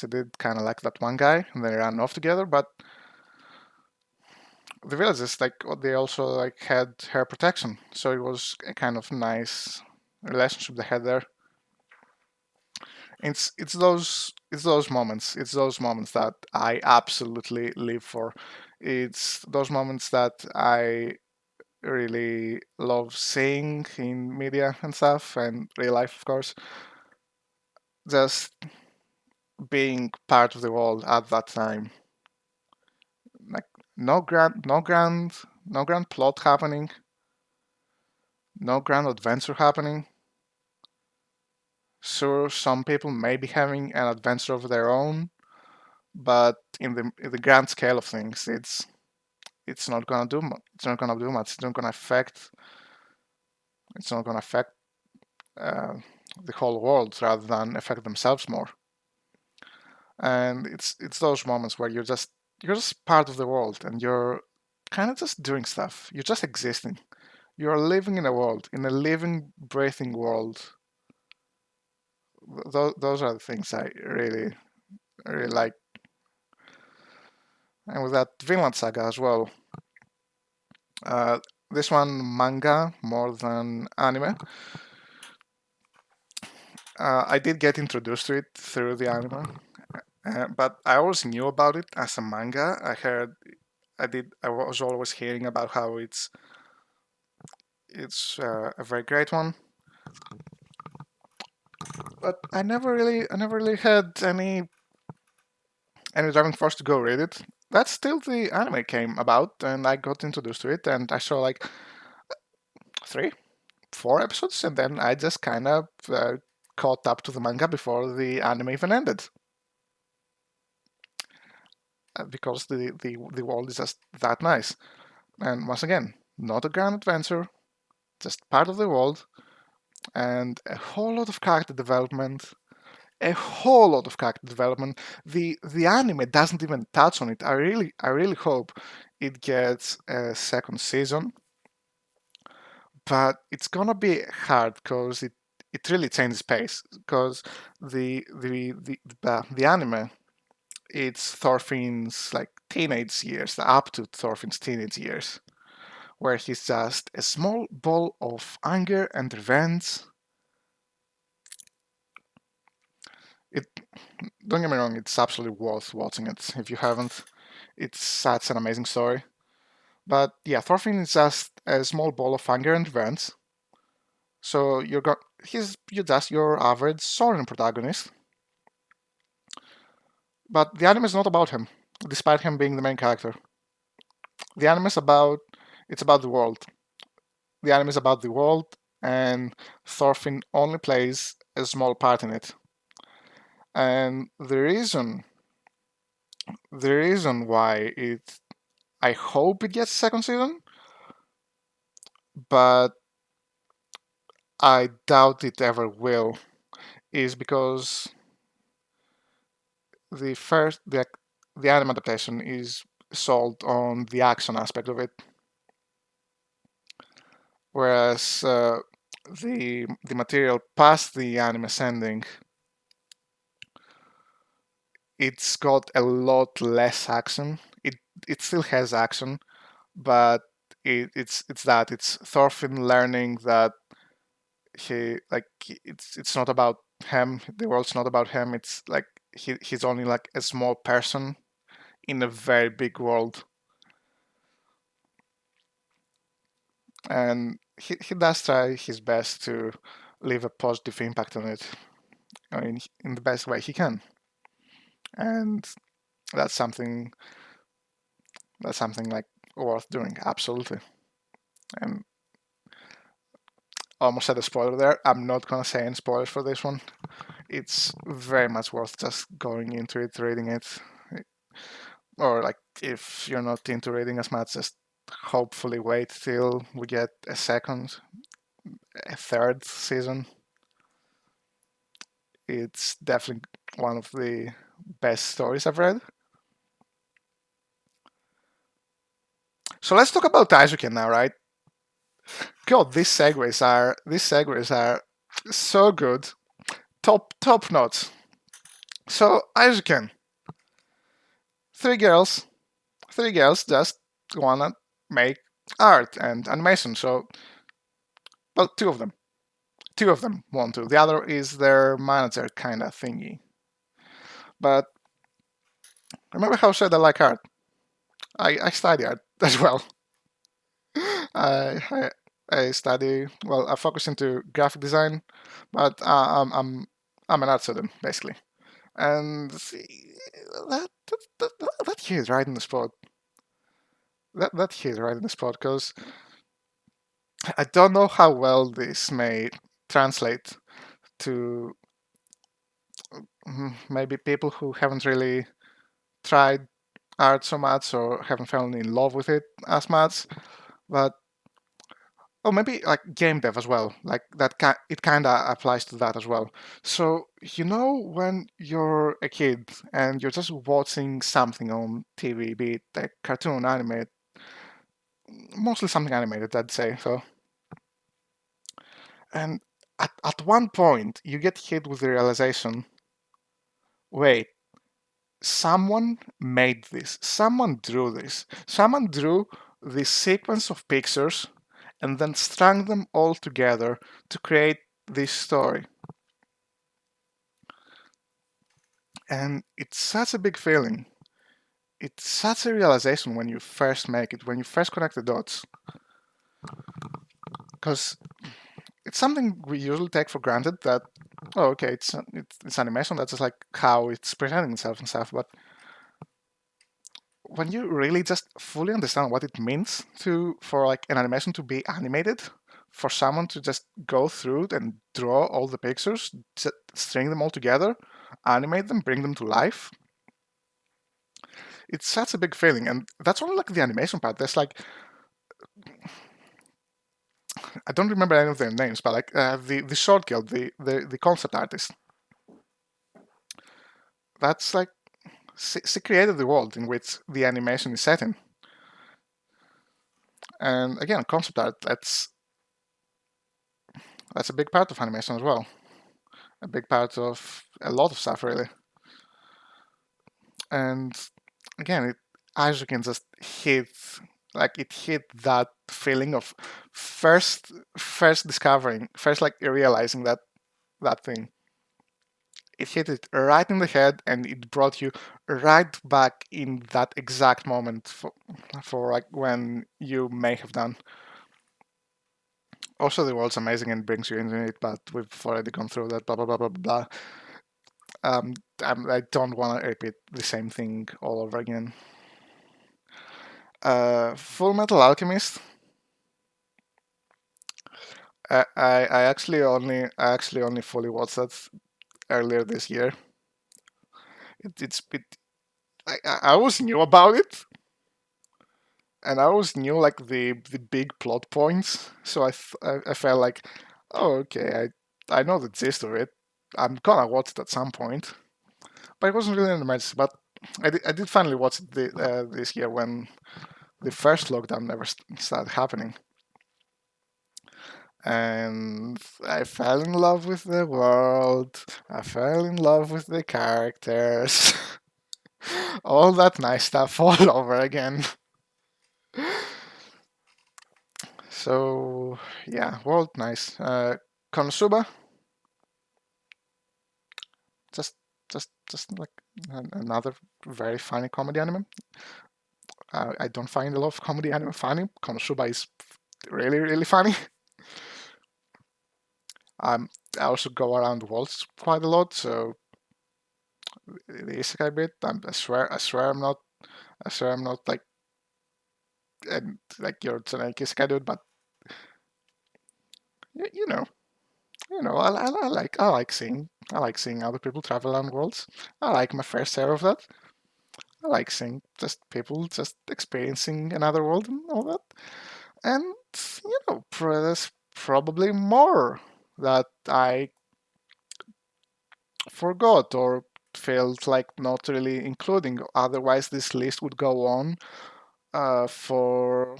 did kind of like that one guy, and they ran off together. But the villagers they also like had her protection, so it was a kind of nice relationship they had there. It's those moments that I absolutely live for. It's those moments that I really love seeing in media and stuff and real life, of course. Just being part of the world at that time, like no grand plot happening, no grand adventure happening. Sure, some people may be having an adventure of their own, but in the grand scale of things, it's not gonna do much. It's not gonna do much. It's not gonna affect uh, the whole world rather than affect themselves more. And it's those moments where you're just part of the world and you're kind of just doing stuff. You're just existing. You're living in a world, in a living, breathing world. Those are the things I really like. And with that Vinland Saga as well. Uh, this one manga more than anime. I did get introduced to it through the anime, but I always knew about it as a manga. I was always hearing about how it's a very great one, but I never really had any driving force to go read it. That's still the anime came about, and I got introduced to it, and I saw like 3, 4 episodes, and then I just kind of caught up to the manga before the anime even ended, because the world is just that nice. And once again, not a grand adventure, just part of the world, and a whole lot of character development, a whole lot of character development. The anime doesn't even touch on it. I really hope it gets a second season, but it's gonna be hard because it really changes pace. Because the anime, it's Thorfinn's like teenage years, up to Thorfinn's teenage years, where he's just a small ball of anger and revenge. It Don't get me wrong, it's absolutely worth watching it if you haven't. It's such an amazing story. But yeah, Thorfinn is just a small ball of anger and revenge. So you're just your average Soren protagonist. But the anime is not about him, despite him being the main character. The anime is about it's about the world. The anime is about the world, and Thorfinn only plays a small part in it. And the reason why I hope it gets a second season, but I doubt it ever will, is because the first the anime adaptation is sold on the action aspect of it, whereas the material past the anime's ending, it's got a lot less action. It still has action, but it's Thorfinn learning that it's not about him. The world's not about him. It's like he's only like a small person in a very big world, and he does try his best to leave a positive impact on it. I mean, in the best way he can, and that's something like worth doing. Absolutely. And almost said a spoiler there. I'm not gonna say any spoilers for this one. It's very much worth just going into it, reading it, or like if you're not into reading as much, just hopefully wait till we get a third season. It's definitely one of the best stories I've read. So let's talk about Taisuken now, right? God, these segues are so good, top notch. So Taisuken, three girls, three girls just wanna make art and animation. So, well, two of them want to. The other is their manager kind of thingy. But remember how I said I like art? I study art as well. I, I I study well. I focus into graphic design, but I'm an art student basically. And that hit right in the spot. That hit right in the spot because I don't know how well this may translate to maybe people who haven't really tried art so much or haven't fallen in love with it as much, but oh, maybe like game dev as well. Like it kind of applies to that as well. So when you're a kid and you're just watching something on TV, be it a cartoon, anime, mostly something animated, I'd say. So, and at one point you get hit with the realization, wait, someone made this, someone drew this, someone drew this sequence of pictures and then strung them all together to create this story. And it's such a big feeling. It's such a realization when you first make it, when you first connect the dots. Because it's something we usually take for granted that, oh, okay, it's animation, that's just like how it's presenting itself and stuff. But when you really just fully understand what it means for like an animation to be animated, for someone to just go through it and draw all the pictures, string them all together, animate them, bring them to life, it's such a big feeling. And that's only like the animation part. There's like, I don't remember any of their names, but like the short girl, the concept artist, That's like she created the world in which the animation is set in. And again, concept art, that's a big part of animation as well. A big part of a lot of stuff really. And again, Isaac can just hit it hit that feeling of first first discovering, first like realizing that thing. It hit it right in the head and it brought you right back in that exact moment for like when you may have done. Also, the world's amazing and brings you into it, but we've already gone through that. Blah blah blah blah blah. Um, I don't want to repeat the same thing all over again. Full Metal Alchemist. I actually only fully watched that earlier this year. I always knew about it, and I always knew like the big plot points. So I felt like, oh okay, I know the gist of it. I'm gonna watch it at some point, but it wasn't really an emergency. But I did finally watch it this year when the first lockdown never started happening. And I fell in love with the world. I fell in love with the characters. All that nice stuff all over again. So yeah, world nice. Konosuba, just just like another very funny comedy anime. I don't find a lot of comedy anime funny. Konosuba is really funny. Um, I also go around worlds quite a lot, so the isekai bit. I swear I'm not like like your generic isekai dude, but you know, I like seeing other people travel around worlds. I like my fair share of that. I like seeing just people just experiencing another world and all that. And there's probably more that I forgot or felt like not really including. Otherwise, this list would go on for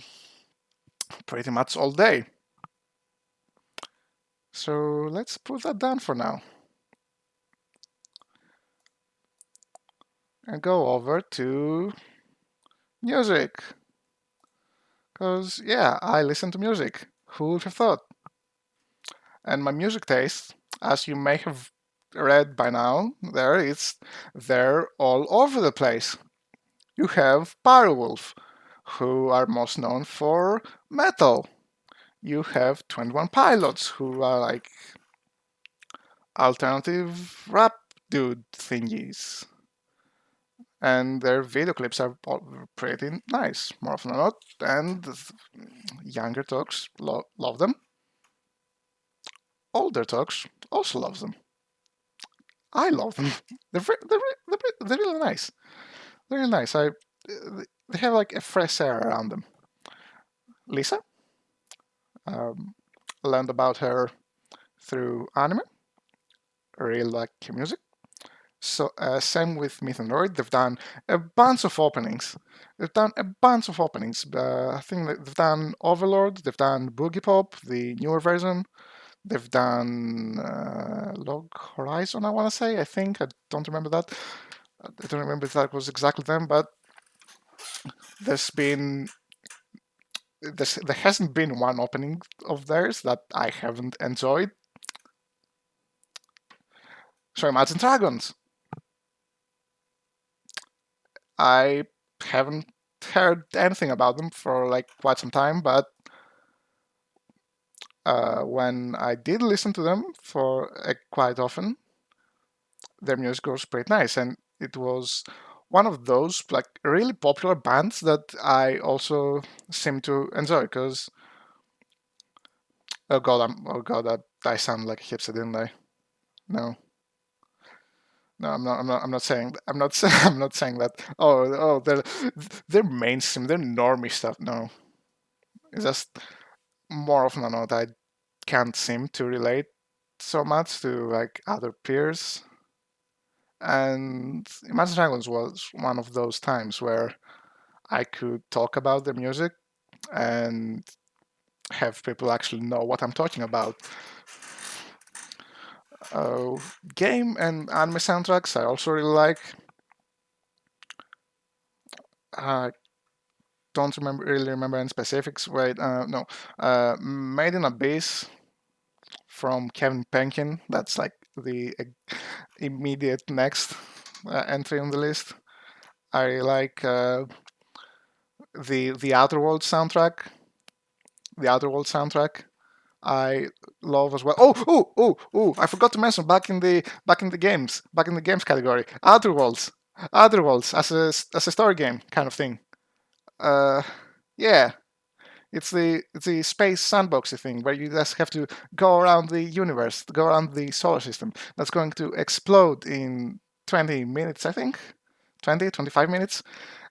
pretty much all day. So let's put that down for now and go over to music. Because, yeah, I listen to music. Who would have thought? And my music taste, as you may have read by now, they're all over the place. You have Powerwolf, who are most known for metal. You have 21 Pilots, who are like alternative rap dude thingies. And their video clips are pretty nice, more often than not. And younger talks love them. Older talks also love them. I love them. They're really nice. They're really nice. They have like a fresh air around them. Lisa, um, learned about her through anime. Really like her music. So same with Myth and Roid. They've done a bunch of openings. They've done a bunch of openings. I think that they've done Overlord. They've done Boogie Pop, the newer version. They've done Log Horizon. I want to say. I think I don't remember that. I don't remember if that was exactly them, but there's been there hasn't been one opening of theirs that I haven't enjoyed. So Imagine Dragons. I haven't heard anything about them for like quite some time, but when I did listen to them for quite often, their music was pretty nice, and it was one of those like really popular bands that I also seem to enjoy. Because oh god, I sound like a hipster, didn't I? No, no, I'm not saying. I'm not saying that. They're mainstream. They're normie stuff. No, it's just more often than not, I can't seem to relate so much to like other peers And Imagine Dragons was one of those times where I could talk about the music and have people actually know what I'm talking about. Uh, Game and anime soundtracks I also really like. I don't really remember any specifics. Wait, no. Made in Abyss from Kevin Penkin. That's like the immediate next entry on the list. I really like the Outer World soundtrack. The Outer World soundtrack. I love as well. I forgot to mention back in the games category, Outer Worlds, Outer Worlds as a story game kind of thing. Uh, yeah, it's the space sandboxy thing where you just have to go around the universe, go around the solar system. That's going to explode in 20 minutes, I think. 20, 25 minutes,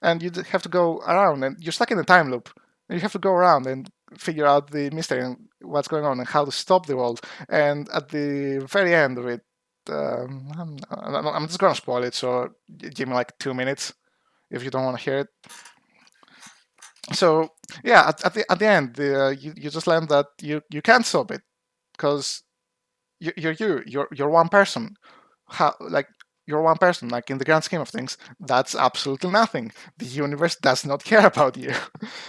and you have to go around, and you're stuck in a time loop. And you have to go around and figure out the mystery and what's going on and how to stop the world. And at the very end of it, I'm just gonna spoil it. So give me like 2 minutes if you don't want to hear it. So yeah, at the end, you just learn that you can't stop it because you're one person. How like you're one person, like in the grand scheme of things, that's absolutely nothing. The universe does not care about you.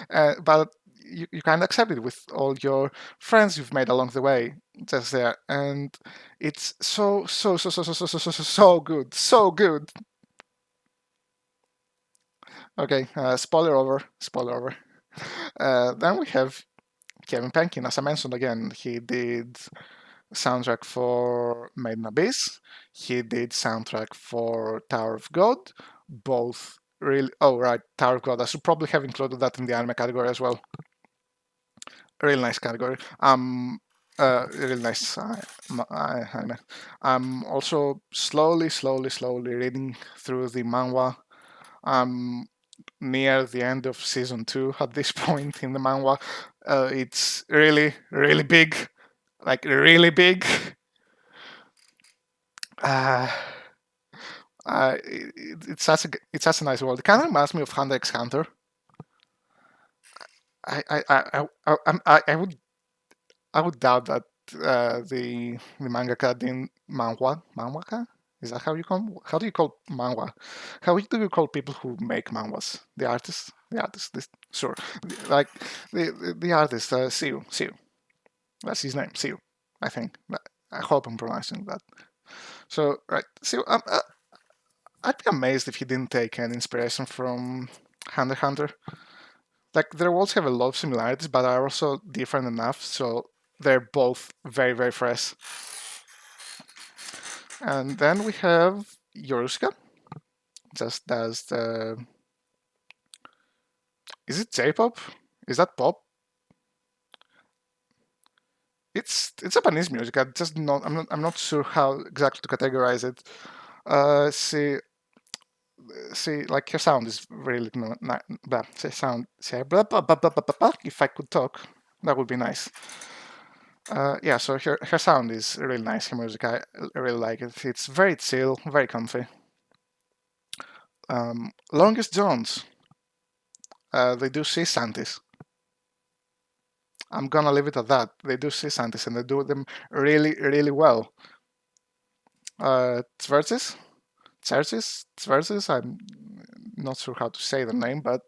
But you kind of accept it with all your friends you've made along the way, just there. And it's so good, so good. Okay, spoiler over. Then we have Kevin Penkin. As I mentioned again, he did soundtrack for Made in Abyss. He did soundtrack for Tower of God. Both really. Oh right, Tower of God. I should probably have included that in the anime category as well. Really nice category. Really nice anime. I'm also slowly reading through the manhwa. I'm near the end of season 2 at this point in the manhwa. It's really big, like really big. Uh, it's such a nice world. It kind of reminds me of Hunter x Hunter. I would doubt that the mangaka didn't manhwaka. Is that how do you call manhwa? How do you call people who make manhwas? The artists, sure, like the artist, Siu. That's his name, Siu. I think. I hope I'm pronouncing that. So right, Siu. I'd be amazed if he didn't take an inspiration from Hunter x Hunter. Like their worlds have a lot of similarities, but are also different enough, so they're both very fresh. And then we have Yorusuka, just as the. Is it J-pop? Is that pop? It's Japanese music. I'm not sure how exactly to categorize it. See, like her sound is really blah. Say blah. If I could talk, that would be nice. Yeah, so her sound is really nice. Her music, I really like it. It's very chill, very comfy. Longest Jones, they do sea shanties. I'm gonna leave it at that. They do sea shanties and they do them really well. Tversis, Tversis. I'm not sure how to say the name, but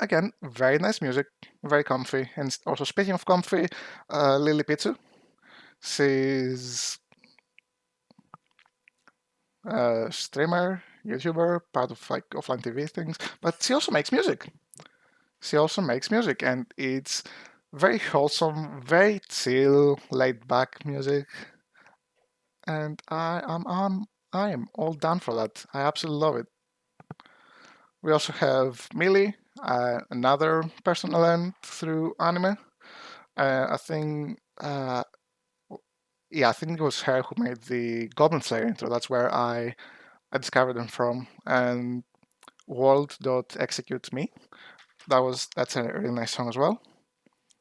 again, very nice music, very comfy. And also speaking of comfy, Lily Pitsu, she's streamer, YouTuber, part of like offline TV things, but she also makes music. And it's very wholesome, very chill, laid back music, and I am all down for that. I absolutely love it. We also have Millie, another person I learned through anime. I think, yeah, I think it was her who made the Goblin Slayer intro. That's where I discovered them from. And World.execute me. That's a really nice song as well.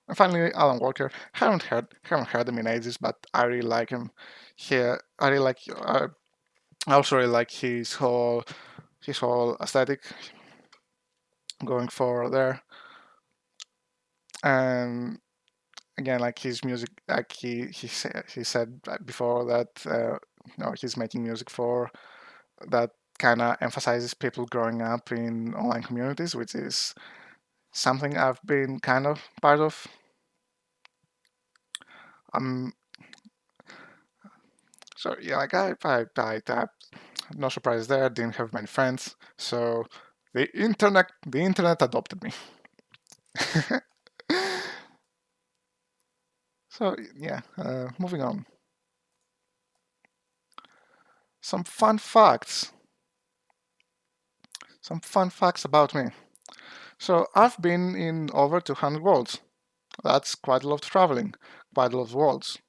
And finally, Alan Walker. Haven't heard him in ages, but I really like him. Here, I really like. I also really like his whole aesthetic going for there. And again, like his music, like he said before that he's making music for that kind of emphasizes people growing up in online communities, which is something I've been kind of part of. Um, so yeah, like I no surprise there. Didn't have many friends, so the internet adopted me. So yeah, moving on. Some fun facts. Some fun facts about me. So I've been in over 200 worlds. That's quite a lot of traveling, quite a lot of worlds,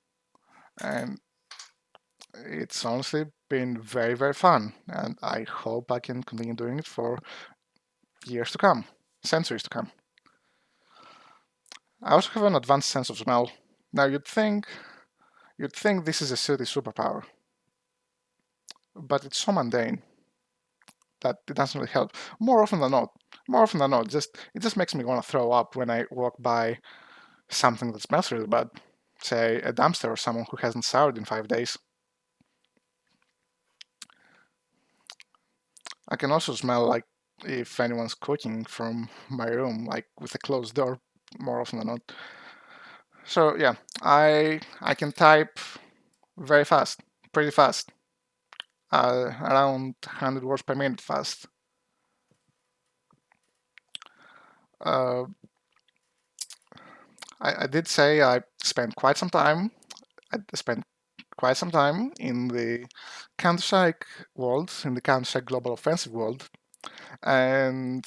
and it's honestly been very, very fun. And I hope I can continue doing it for years to come, centuries to come. I also have an advanced sense of smell. Now you'd think this is a silly superpower, but it's so mundane that it doesn't really help. More often than not, it just makes me want to throw up when I walk by something that smells really bad. Say a dumpster or someone who hasn't showered in 5 days. I can also smell like if anyone's cooking from my room, like with a closed door, more often than not. So yeah, I can type very fast, pretty fast, around 100 words per minute fast. Uh, I did say I spent quite some time. I spent quite some time in the Counter-Strike world, in the Counter-Strike Global Offensive world, and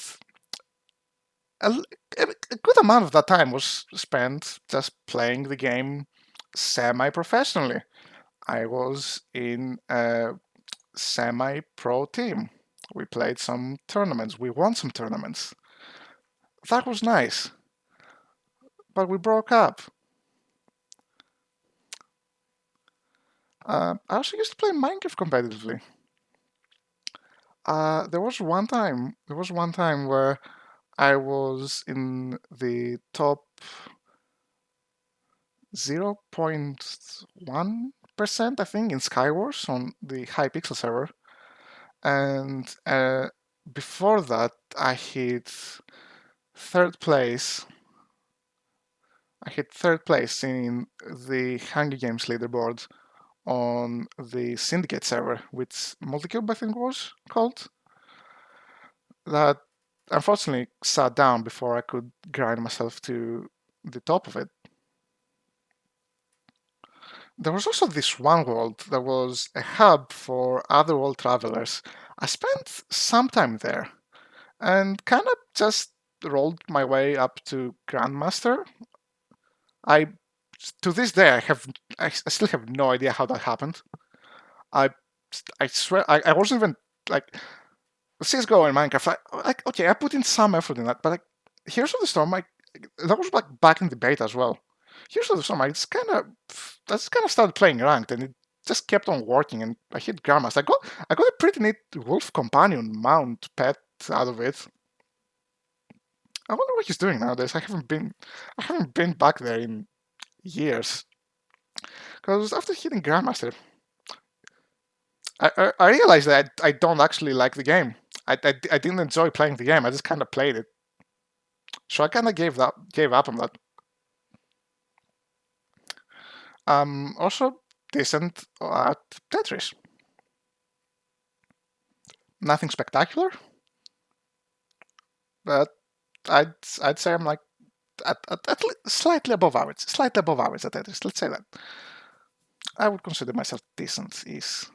a, a good amount of that time was spent just playing the game semi-professionally. I was in a semi-pro team. We played some tournaments. We won some tournaments. That was nice, but we broke up. I also used to play Minecraft competitively. There was one time where I was in the top 0.1%, I think, in Skywars on the Hypixel server. And before that, third place. I hit third place in the Hunger Games leaderboard on the Syndicate server, which Multicube I think was called. That unfortunately sat down before I could grind myself to the top of it. There was also this one world that was a hub for other world travelers. I spent some time there and kind of just rolled my way up to Grandmaster. I to this day I still have no idea how that happened. I I swear I wasn't even like CS:GO and Minecraft. Okay, I put in some effort in that, but like Heroes of the Storm, that was like back in the beta as well. Heroes of the Storm, I just kind of started playing ranked, and it just kept on working. And I hit Grandmaster. I got a pretty neat wolf companion mount pet out of it. I wonder what he's doing nowadays. I haven't been back there in years. Because after hitting Grandmaster, I realized that I don't actually like the game. I didn't enjoy playing the game. I just kind of played it. So I kind of gave up on that. Also decent at Tetris. Nothing spectacular, but I'd say I'm like slightly above average. Slightly above average at Tetris. Let's say that. I would consider myself decent. Is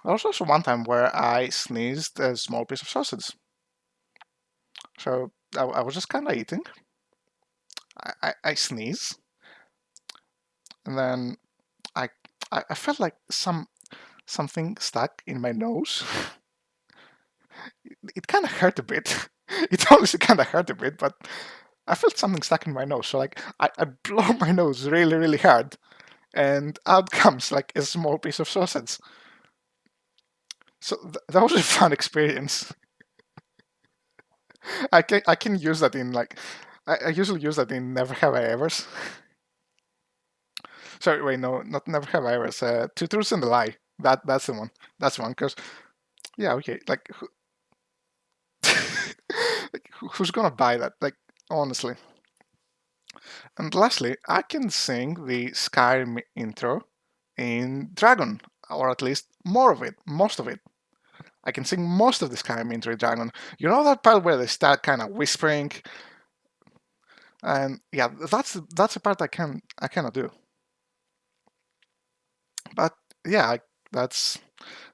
there was also one time where I sneezed a small piece of sausage. So I was just kind of eating. I sneeze, and then I I felt like something stuck in my nose. It kind of hurt a bit. It honestly kind of hurt a bit, but I felt something stuck in my nose. So like I blow my nose really really hard, and out comes like a small piece of sausage. So that was a fun experience. I can use that in like I usually use that in Never Have I Ever's. Sorry, wait, no, not Never Have I Ever's. Two Truths and a Lie. That's the one. That's the one. Cause yeah, okay, like, like who's gonna buy that? Like honestly. And lastly, I can sing the Skyrim intro in Dragon, or at least more of it, most of it. I can sing most of the Skyrim intro in Dragon. You know that part where they start kind of whispering, and yeah, that's a part I cannot do. But yeah, that's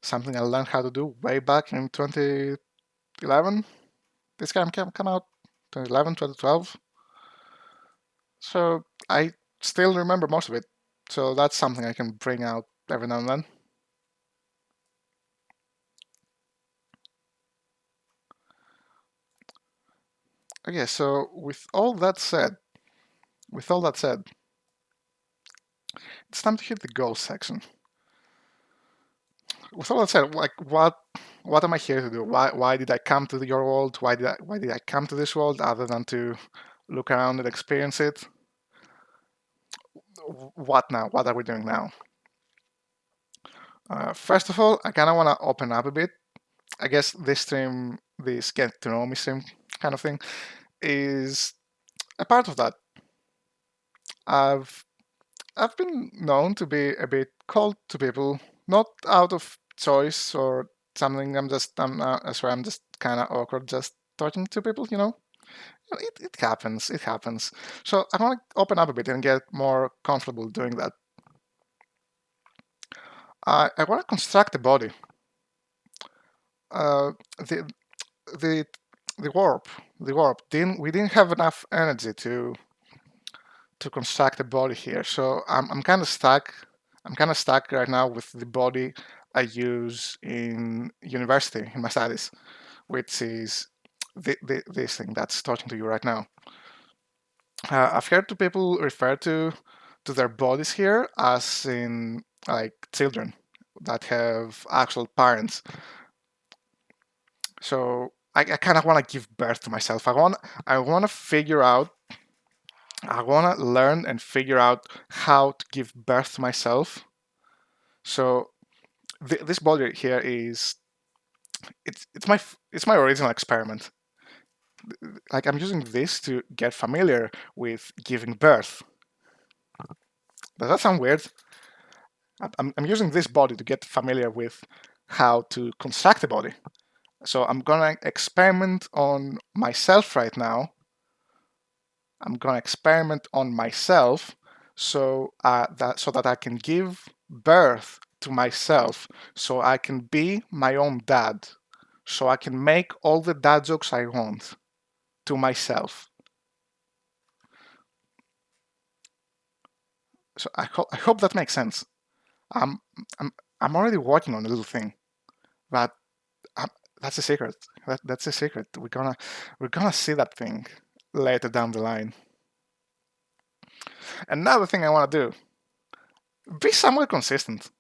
something I learned how to do way back in 2011. This game came out 2011, 2012. So I still remember most of it. So that's something I can bring out every now and then. Okay, so with all that said, it's time to hit the goals section. With all that said, like what am I here to do? Why did I come to your world? Why did I come to this world other than to look around and experience it? What now? What are we doing now? First of all, I kind of want to open up a bit. I guess this stream, this get to know me stream kind of thing, is a part of that. I've I've been known to be a bit cold to people, not out of choice or something. I swear I'm just kind of awkward just talking to people. It happens. It happens. So I want to open up a bit and get more comfortable doing that. I want to construct a body. Uh, the the the warp the warp didn't we didn't have enough energy to construct a body here, so I'm kind of stuck. I'm kind of stuck right now with the body I use in university in my studies, which is this thing that's talking to you right now. I've heard two people refer to their bodies here as in like children that have actual parents. So I kind of want to give birth to myself. I want to figure out. I want to learn and figure out how to give birth to myself. So this body here is it's my original experiment. Like I'm using this to get familiar with giving birth. Does that sound weird? I'm using this body to get familiar with how to construct a body. So I'm gonna experiment on myself right now. I'm gonna experiment on myself so that I can give birth to myself, so I can be my own dad, so I can make all the dad jokes I want to myself. So I hope that makes sense. I'm I'm I'm already working on a little thing, but um, that's a secret. That's a secret. We're gonna see that thing later down the line. Another thing I want to do: be somewhat consistent.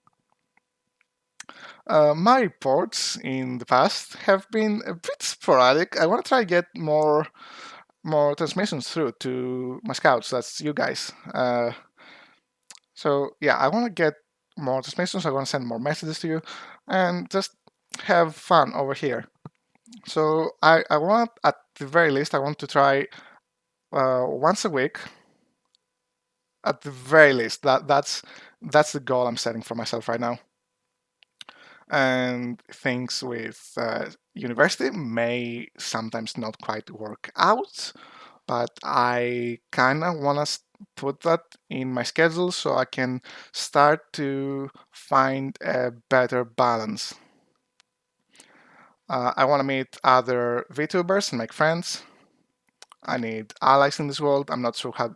My reports in the past have been a bit sporadic. I want to try get more transmissions through to my scouts. That's you guys. So yeah, I want to get more transmissions. I want to send more messages to you, and just have fun over here. So I want, at the very least, I want to try once a week. At the very least, that's the goal I'm setting for myself right now. And things with university may sometimes not quite work out, but I kind of want to put that in my schedule so I can start to find a better balance. I want to meet other VTubers and make friends. I need allies in this world. I'm not sure how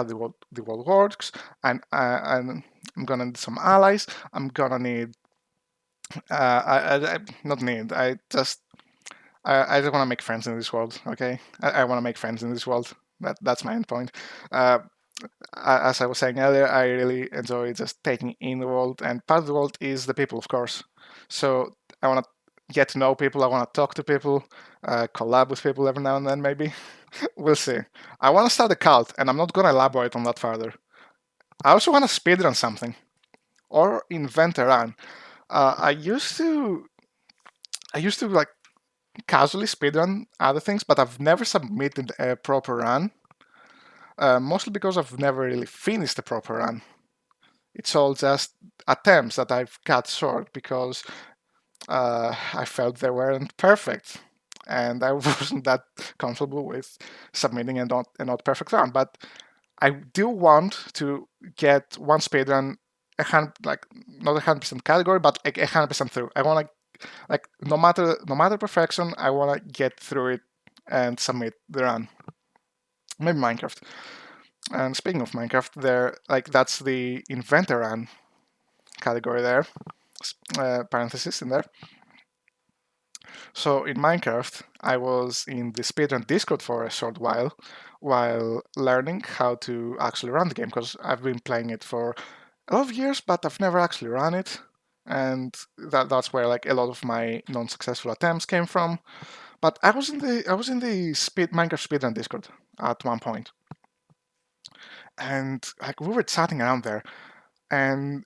the world works, and I'm gonna need some allies. I'm gonna need I not need. I just want to make friends in this world. Okay, I want to make friends in this world. That's my end point. Uh, As I was saying earlier, I really enjoy just taking in the world, and part of the world is the people, of course. So I want to get to know people. I want to talk to people, collab with people every now and then, maybe. We'll see. I want to start a cult, and I'm not going to elaborate on that further. I also want to speedrun something or invent a run. I used to like casually speedrun other things, but I've never submitted a proper run. Mostly because I've never really finished a proper run. It's all just attempts that I've cut short because I felt they weren't perfect, and I wasn't that comfortable with submitting a not perfect run. But I do want to get one speedrun like not 100% category, but like 100% through. I want to like no matter perfection, I want to get through it and submit the run. Maybe Minecraft. And speaking of Minecraft, there like that's the inventor run category there, parenthesis in there. So in Minecraft, I was in the speedrun Discord for a short while learning how to actually run the game because I've been playing it for a lot of years, but I've never actually run it, and that's where like a lot of my non-successful attempts came from. But I was in the Minecraft speedrun Discord at one point, and like we were chatting around there, and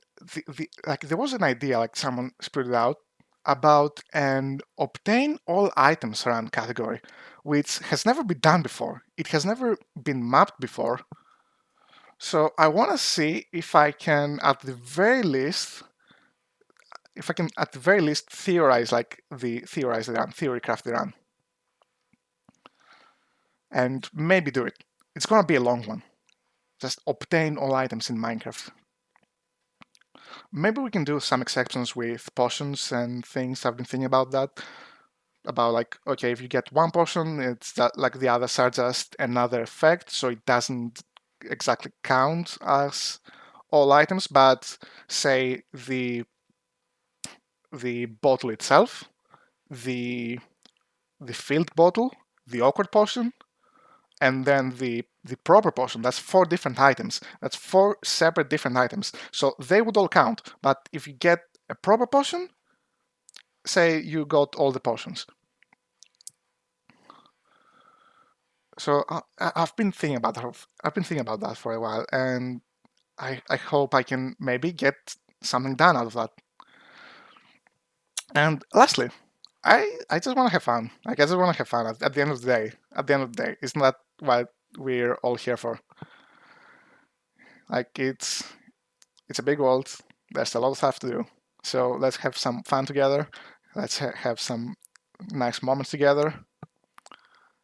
like there was an idea like someone spewed it out about an obtain all items run category, which has never been done before. It has never been mapped before. So I want to see if I can at the very least theorize like the theorize the run, theory craft the run, and maybe do it. It's gonna be a long one. Just obtain all items in Minecraft. Maybe we can do some exceptions with potions and things. I've been thinking about that. About like, okay, if you get one potion, it's that like the others are just another effect, so it doesn't exactly count as all items. But say the bottle itself, the the filled bottle, the awkward potion, and then the proper potion. That's four different items. That's four separate different items. So they would all count. But if you get a proper potion, say you got all the potions. So I've been thinking about that. I've been thinking about that for a while, and I hope I can maybe get something done out of that. And lastly, I just want to have fun. Like I just want to have fun at the end of the day. At the end of the day, isn't that what we're all here for? Like it's a big world. There's a lot of stuff to do. So let's have some fun together. Let's have some nice moments together,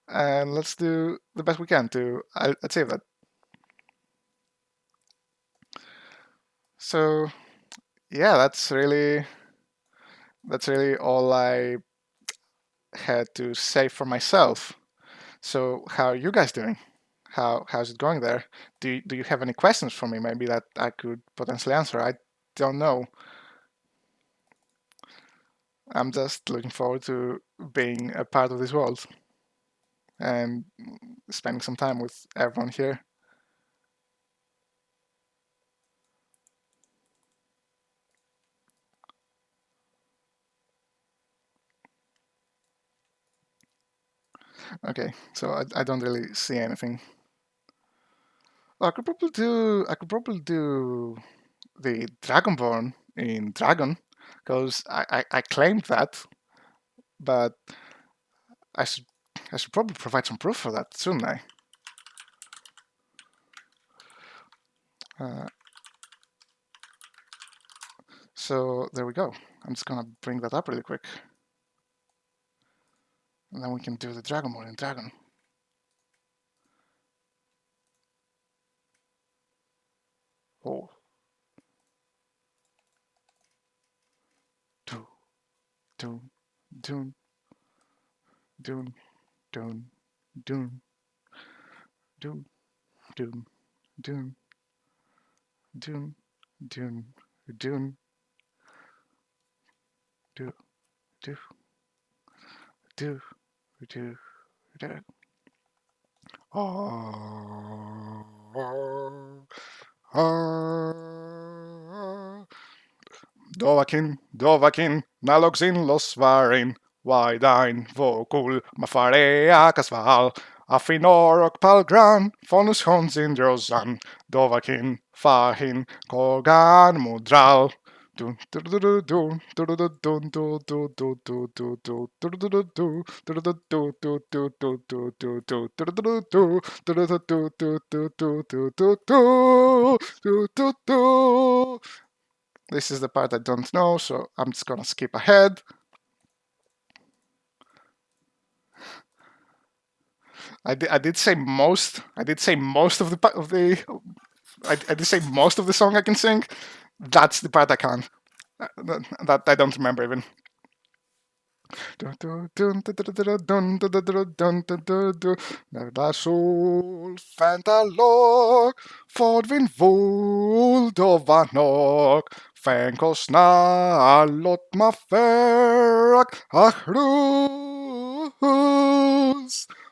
and let's do the best we can to achieve that. So yeah, that's really all I had to say for myself. So how are you guys doing? How's it going there? Do you have any questions for me maybe that I could potentially answer? I don't know. I'm just looking forward to being a part of this world and spending some time with everyone here. Okay, so I don't really see anything. Well, I could probably do the Dragonborn in Dragon because I claimed that, but I should I should probably provide some proof for that, shouldn't I? Uh, so there we go. I'm just gonna bring that up really quick, and then we can do the Dragonborn in Dragon. Oh, do do do do do do do do do do do do do do do do do. Oh. Dovahkiin, nalogsin losvarin, vaidaan vokul, mafarea kasval, afinorok palgran, fonus honsin drosan, Dovahkiin, fahin, kogan mudral. This is the part I don't know, so I'm just gonna skip ahead. I did say most. I did say most of the. I did say most of the song I can sing. That's the part I can't. That I don't remember even. När sol fantalog Fordvin vuldovanok Fänkos nallot ma ferak Achrus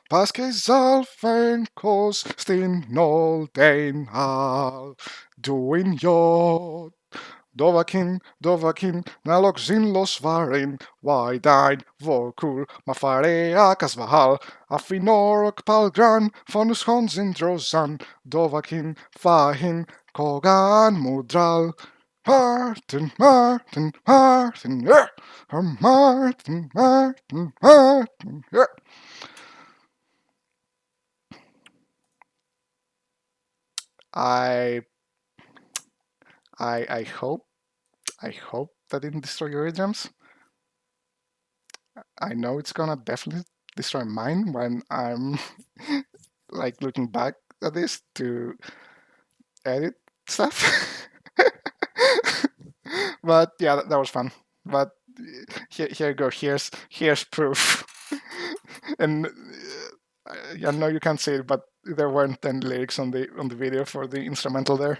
Paskes alfenkos stin noldein al Duin jod Dovahkiin, nalogsin losvarin, wide-eyed, vokul, mafarea kasvahal, afinorok palgran, fonus honsin drosan, Dovahkiin, fahin, kogan mudral. Martin, Martin, Martin, yeah. Martin, Martin, Martin, yeah. I, I hope, I hope that didn't destroy your eardrums. I know it's gonna definitely destroy mine when I'm like looking back at this to edit stuff. But yeah, that was fun. But here you go. Here's proof. And I know you can't see it, but there weren't any lyrics on the video for the instrumental there.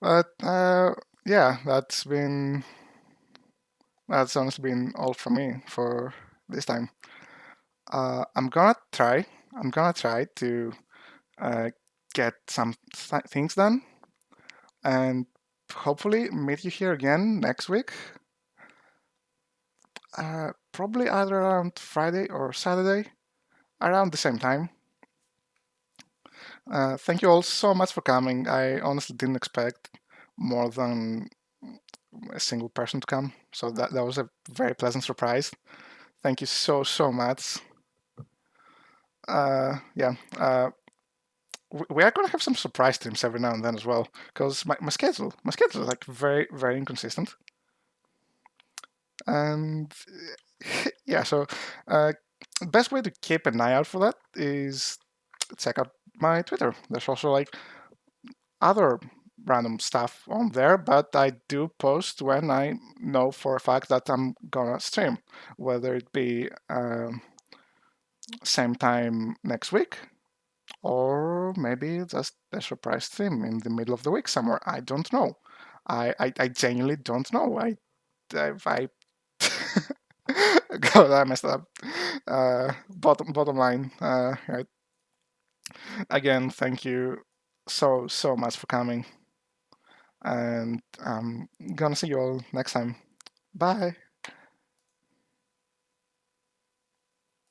But yeah, that's honestly been all from me for this time. I'm gonna try. I'm gonna try to uh, get some things done, and hopefully meet you here again next week. Probably either around Friday or Saturday, around the same time. Thank you all so much for coming. I honestly didn't expect more than a single person to come, so that was a very pleasant surprise. Thank you so much. Yeah. We are gonna have some surprise streams every now and then as well, because my schedule is like very inconsistent, and yeah. So, best way to keep an eye out for that is check out my Twitter. There's also like other random stuff on there, but I do post when I know for a fact that I'm gonna stream, whether it be same time next week or maybe just a surprise stream in the middle of the week somewhere. I don't know. I genuinely don't know. I God, I messed up. Bottom line. Right. Again, thank you so much for coming, and I'm gonna see you all next time. Bye.